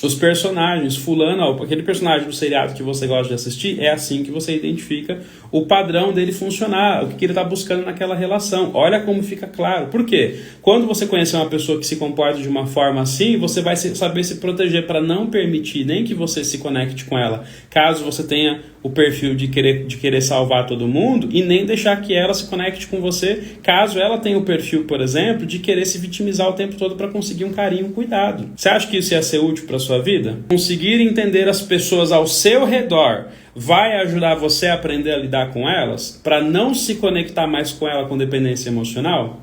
Os personagens, fulano, ó, aquele personagem do seriado que você gosta de assistir, é assim que você identifica o padrão dele funcionar, o que ele está buscando naquela relação. Olha como fica claro. Por quê? Quando você conhecer uma pessoa que se comporta de uma forma assim, você vai saber se proteger para não permitir nem que você se conecte com ela, caso você tenha o perfil de querer salvar todo mundo, e nem deixar que ela se conecte com você, caso ela tenha o perfil, por exemplo, de querer se vitimizar o tempo todo para conseguir um carinho, um cuidado. Você acha que isso ia ser útil para sua vida? Conseguir entender as pessoas ao seu redor vai ajudar você a aprender a lidar com elas, para não se conectar mais com ela com dependência emocional?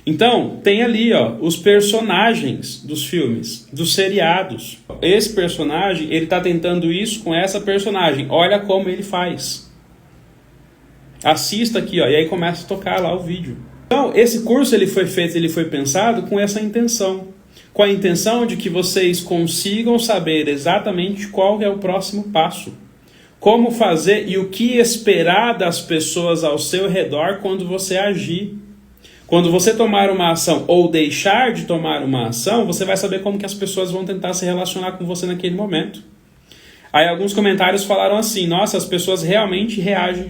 Então, tem ali os personagens dos filmes, dos seriados. Esse personagem, ele está tentando isso com essa personagem. Olha como ele faz. Assista aqui, e aí começa a tocar lá o vídeo. Então, esse curso ele foi pensado com essa intenção. Com a intenção de que vocês consigam saber exatamente qual é o próximo passo. Como fazer e o que esperar das pessoas ao seu redor quando você agir. Quando você tomar uma ação ou deixar de tomar uma ação, você vai saber como que as pessoas vão tentar se relacionar com você naquele momento. Aí alguns comentários falaram assim, nossa, as pessoas realmente reagem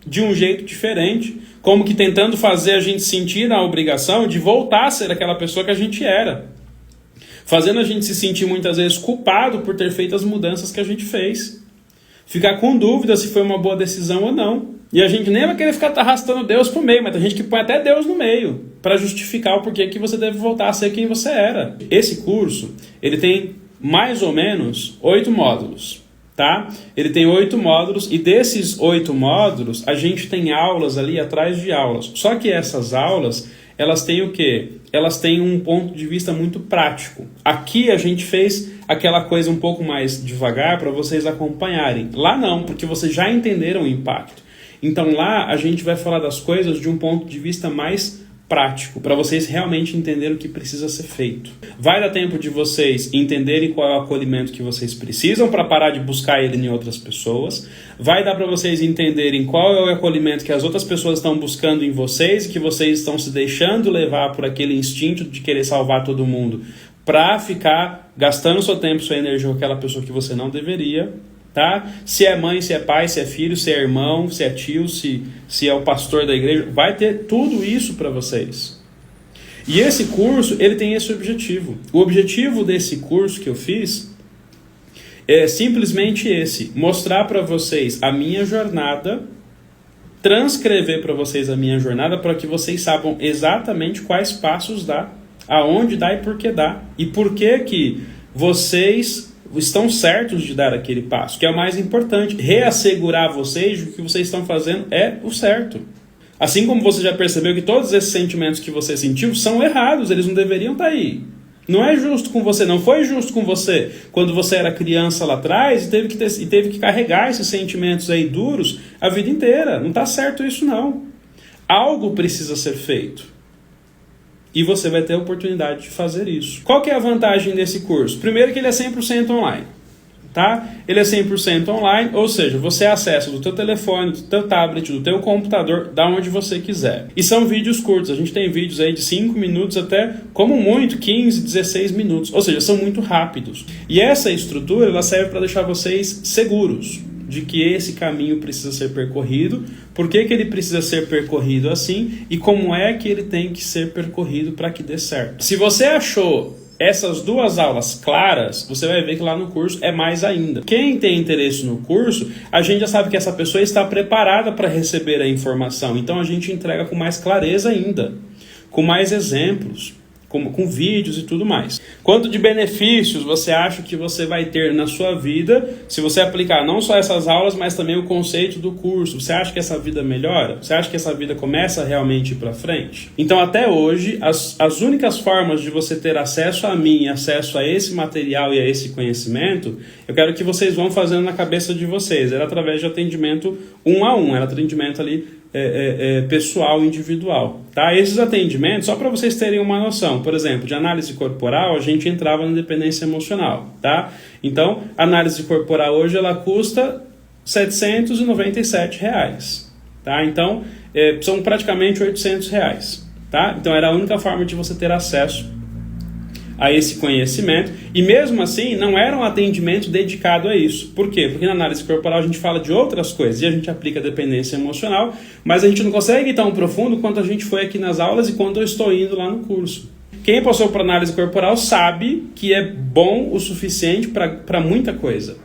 de um jeito diferente, como que tentando fazer a gente sentir a obrigação de voltar a ser aquela pessoa que a gente era. Fazendo a gente se sentir muitas vezes culpado por ter feito as mudanças que a gente fez. Ficar com dúvida se foi uma boa decisão ou não. E a gente nem vai querer ficar arrastando Deus pro meio, mas tem gente que põe até Deus no meio para justificar o porquê que você deve voltar a ser quem você era. Esse curso, ele tem mais ou menos 8 módulos, tá? Ele tem 8 módulos e desses 8 módulos a gente tem aulas ali atrás de aulas. Só que essas aulas, elas têm o quê? Elas têm um ponto de vista muito prático. Aqui a gente fez aquela coisa um pouco mais devagar para vocês acompanharem. Lá não, porque vocês já entenderam o impacto. Então lá a gente vai falar das coisas de um ponto de vista mais prático, para vocês realmente entenderem o que precisa ser feito. Vai dar tempo de vocês entenderem qual é o acolhimento que vocês precisam para parar de buscar ele em outras pessoas. Vai dar para vocês entenderem qual é o acolhimento que as outras pessoas estão buscando em vocês e que vocês estão se deixando levar por aquele instinto de querer salvar todo mundo para ficar gastando seu tempo, sua energia com aquela pessoa que você não deveria. Tá? Se é mãe, se é pai, se é filho, se é irmão, se é tio, se é o pastor da igreja, vai ter tudo isso para vocês. E esse curso, ele tem esse objetivo. O objetivo desse curso que eu fiz é simplesmente esse, mostrar para vocês a minha jornada, transcrever para vocês a minha jornada para que vocês saibam exatamente quais passos dá, aonde dá e por que dá. E por que vocês estão certos de dar aquele passo, que é o mais importante. Reassegurar vocês de que o que vocês estão fazendo é o certo. Assim como você já percebeu que todos esses sentimentos que você sentiu são errados, eles não deveriam estar aí. Não é justo com você, não foi justo com você quando você era criança lá atrás e teve que carregar esses sentimentos aí duros a vida inteira. Não está certo isso não. Algo precisa ser feito. E você vai ter a oportunidade de fazer isso. Qual que é a vantagem desse curso? Primeiro que ele é 100% online. Tá? Ele é 100% online, ou seja, você acessa do teu telefone, do teu tablet, do teu computador, da onde você quiser. E são vídeos curtos. A gente tem vídeos aí de 5 minutos até, como muito, 15, 16 minutos. Ou seja, são muito rápidos. E essa estrutura ela serve para deixar vocês seguros de que esse caminho precisa ser percorrido, por que ele precisa ser percorrido assim e como é que ele tem que ser percorrido para que dê certo. Se você achou essas 2 aulas claras, você vai ver que lá no curso é mais ainda. Quem tem interesse no curso, a gente já sabe que essa pessoa está preparada para receber a informação, então a gente entrega com mais clareza ainda, com mais exemplos, com vídeos e tudo mais. Quanto de benefícios você acha que você vai ter na sua vida se você aplicar não só essas aulas, mas também o conceito do curso? Você acha que essa vida melhora? Você acha que essa vida começa a realmente ir para frente? Então, até hoje, as únicas formas de você ter acesso a mim, acesso a esse material e a esse conhecimento, eu quero que vocês vão fazendo na cabeça de vocês. Era através de atendimento 1 a 1, era atendimento ali pessoal, individual, tá? Esses atendimentos, só para vocês terem uma noção, por exemplo, de análise corporal, a gente entrava na dependência emocional, tá? Então, a análise corporal hoje, ela custa R$ 797, tá? Então, são praticamente R$ 800, tá? Então, era a única forma de você ter acesso a esse conhecimento, e mesmo assim não era um atendimento dedicado a isso. Por quê? Porque na análise corporal a gente fala de outras coisas, e a gente aplica dependência emocional, mas a gente não consegue ir tão profundo quanto a gente foi aqui nas aulas e quanto eu estou indo lá no curso. Quem passou por análise corporal sabe que é bom o suficiente para muita coisa,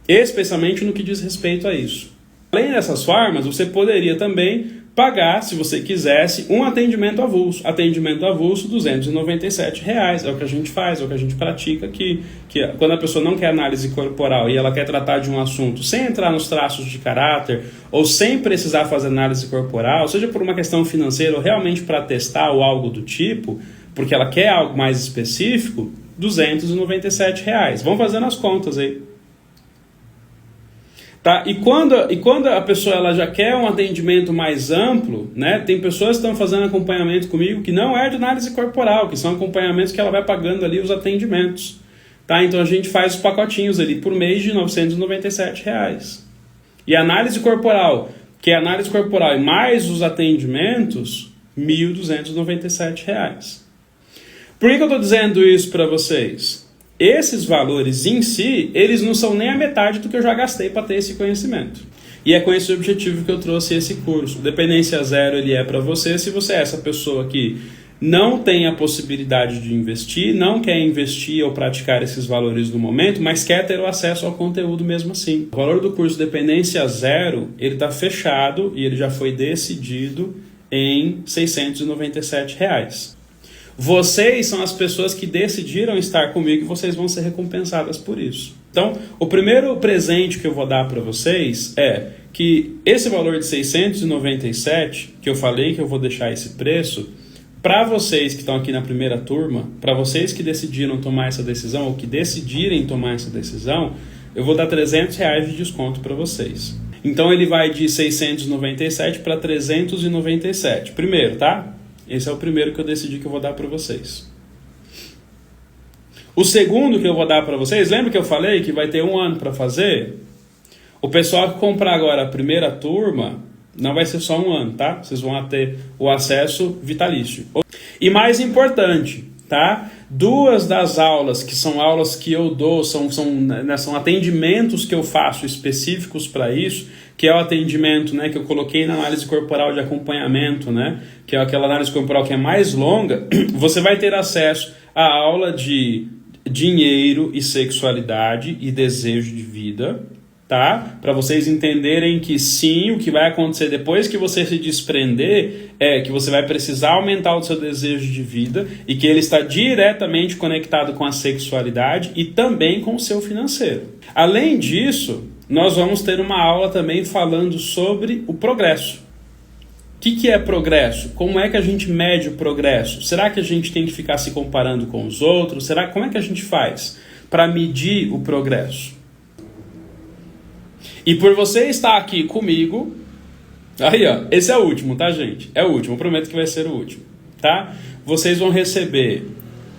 especialmente no que diz respeito a isso. Além dessas formas, você poderia também pagar, se você quisesse, um atendimento avulso. Atendimento avulso, R$ 297. É o que a gente faz, é o que a gente pratica aqui. Que quando a pessoa não quer análise corporal e ela quer tratar de um assunto sem entrar nos traços de caráter ou sem precisar fazer análise corporal, seja por uma questão financeira ou realmente para testar ou algo do tipo, porque ela quer algo mais específico, R$ 297. Vamos fazendo as contas aí. Tá? E quando a pessoa ela já quer um atendimento mais amplo, né? Tem pessoas que estão fazendo acompanhamento comigo que não é de análise corporal, que são acompanhamentos que ela vai pagando ali os atendimentos. Tá? Então a gente faz os pacotinhos ali por mês de R$ 997. E a análise corporal, que é a análise corporal e mais os atendimentos, R$ 1.297. Por que eu estou dizendo isso para vocês? Esses valores em si, eles não são nem a metade do que eu já gastei para ter esse conhecimento. E é com esse objetivo que eu trouxe esse curso. Dependência zero ele é para você se você é essa pessoa que não tem a possibilidade de investir, não quer investir ou praticar esses valores no momento, mas quer ter o acesso ao conteúdo mesmo assim. O valor do curso Dependência Zero, ele está fechado e ele já foi decidido em R$ 697. Vocês são as pessoas que decidiram estar comigo e vocês vão ser recompensadas por isso. Então, o primeiro presente que eu vou dar para vocês é que esse valor de 697, que eu falei que eu vou deixar esse preço, para vocês que estão aqui na primeira turma, para vocês que decidiram tomar essa decisão ou que decidirem tomar essa decisão, eu vou dar R$ 300 de desconto para vocês. Então, ele vai de 697 para 397. Primeiro, tá? Esse é o primeiro que eu decidi que eu vou dar para vocês. O segundo que eu vou dar para vocês, lembra que eu falei que vai ter 1 ano para fazer? O pessoal que comprar agora a primeira turma, não vai ser só 1 ano, tá? Vocês vão ter o acesso vitalício. E mais importante, tá? 2 das aulas, que são aulas que eu dou, são atendimentos que eu faço específicos para isso, que é o atendimento, né, que eu coloquei na análise corporal de acompanhamento, né, que é aquela análise corporal que é mais longa. Você vai ter acesso à aula de dinheiro e sexualidade e desejo de vida, tá? Para vocês entenderem que sim, o que vai acontecer depois que você se desprender é que você vai precisar aumentar o seu desejo de vida e que ele está diretamente conectado com a sexualidade e também com o seu financeiro. Além disso, nós vamos ter uma aula também falando sobre o progresso. O que é progresso? Como é que a gente mede o progresso? Será que a gente tem que ficar se comparando com os outros? Como é que a gente faz para medir o progresso? E por você estar aqui comigo, aí ó, esse é o último, tá gente? É o último, eu prometo que vai ser o último, tá? Vocês vão receber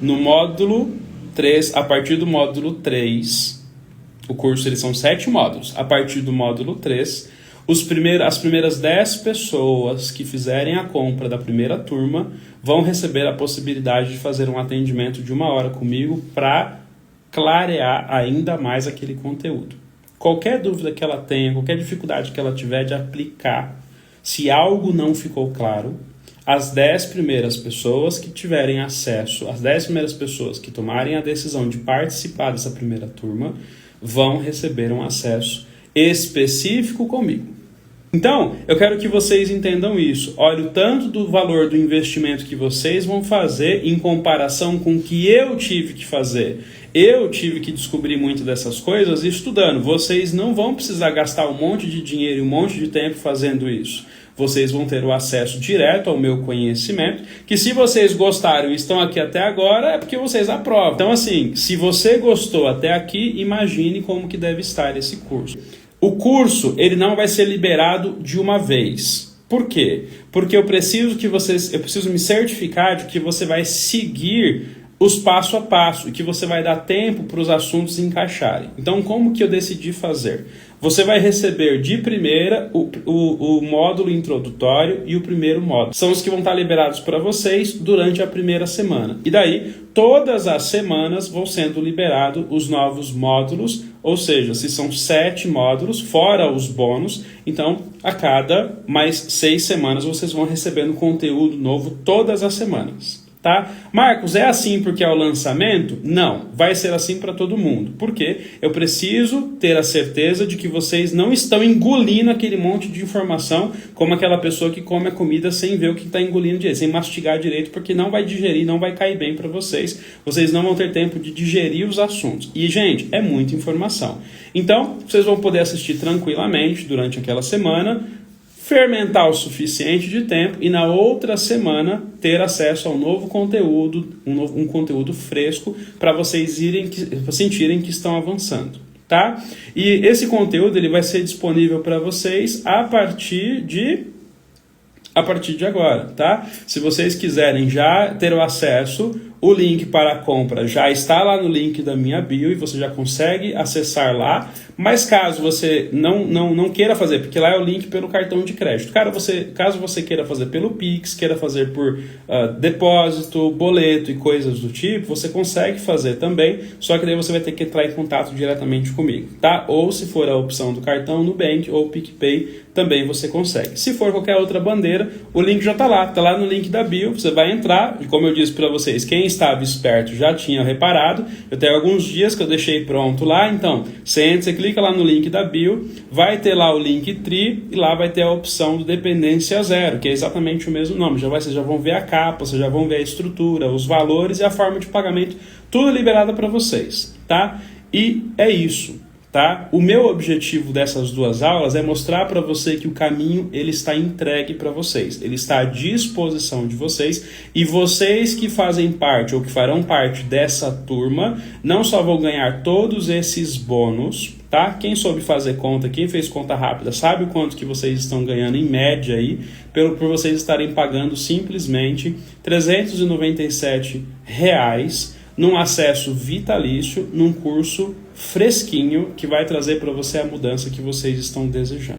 no módulo 3, a partir do módulo 3, o curso eles são 7 módulos, a partir do módulo 3, as primeiras 10 pessoas que fizerem a compra da primeira turma vão receber a possibilidade de fazer um atendimento de 1 hora comigo para clarear ainda mais aquele conteúdo. Qualquer dúvida que ela tenha, qualquer dificuldade que ela tiver de aplicar, se algo não ficou claro, as 10 primeiras pessoas que tiverem acesso, as 10 primeiras pessoas que tomarem a decisão de participar dessa primeira turma, vão receber um acesso específico comigo. Então, eu quero que vocês entendam isso. Olha o tanto do valor do investimento que vocês vão fazer em comparação com o que eu tive que fazer. Eu tive que descobrir muito dessas coisas estudando. Vocês não vão precisar gastar um monte de dinheiro e um monte de tempo fazendo isso. Vocês vão ter o acesso direto ao meu conhecimento, que se vocês gostaram e estão aqui até agora, é porque vocês aprovam. Então assim, se você gostou até aqui, imagine como que deve estar esse curso. O curso, ele não vai ser liberado de uma vez. Por quê? Porque eu preciso me certificar de que você vai seguir os passo a passo e que você vai dar tempo para os assuntos encaixarem. Então, como que eu decidi fazer? você vai receber de primeira o módulo introdutório e o primeiro módulo. São os que vão estar liberados para vocês durante a primeira semana. E daí, todas as semanas vão sendo liberados os novos módulos, ou seja, se são 7 módulos, fora os bônus, então a cada mais 6 semanas vocês vão recebendo conteúdo novo todas as semanas. Tá? Marcos, é assim porque é o lançamento? Não, vai ser assim para todo mundo. Porque eu preciso ter a certeza de que vocês não estão engolindo aquele monte de informação como aquela pessoa que come a comida sem ver o que está engolindo direito, sem mastigar direito, porque não vai digerir, não vai cair bem para vocês. Vocês não vão ter tempo de digerir os assuntos. E, gente, é muita informação. Então, vocês vão poder assistir tranquilamente durante aquela semana, fermentar o suficiente de tempo e na outra semana ter acesso ao novo conteúdo, um conteúdo fresco para vocês sentirem que estão avançando, tá? E esse conteúdo ele vai ser disponível para vocês a partir de agora, tá? Se vocês quiserem já ter o acesso, o link para a compra já está lá no link da minha bio e você já consegue acessar lá. Mas caso você não queira fazer, porque lá é o link pelo cartão de crédito. Caso você queira fazer pelo Pix, queira fazer por depósito, boleto e coisas do tipo, você consegue fazer também, só que daí você vai ter que entrar em contato diretamente comigo, tá? Ou se for a opção do cartão Nubank ou PicPay, também você consegue. Se for qualquer outra bandeira, o link já está lá no link da bio, você vai entrar, e como eu disse para vocês, quem estava esperto já tinha reparado, eu tenho alguns dias que eu deixei pronto lá, então você clica lá no link da bio, vai ter lá o Linktree e lá vai ter a opção do Dependência Zero, que é exatamente o mesmo nome, vocês já vão ver a capa, vocês já vão ver a estrutura, os valores e a forma de pagamento, tudo liberado para vocês, tá? E é isso. Tá? O meu objetivo dessas 2 aulas é mostrar para você que o caminho ele está entregue para vocês, ele está à disposição de vocês e vocês que fazem parte ou que farão parte dessa turma não só vão ganhar todos esses bônus, tá? Quem soube fazer conta, quem fez conta rápida, sabe o quanto que vocês estão ganhando em média aí, por vocês estarem pagando simplesmente R$ 397 num acesso vitalício, num curso fresquinho que vai trazer para você a mudança que vocês estão desejando.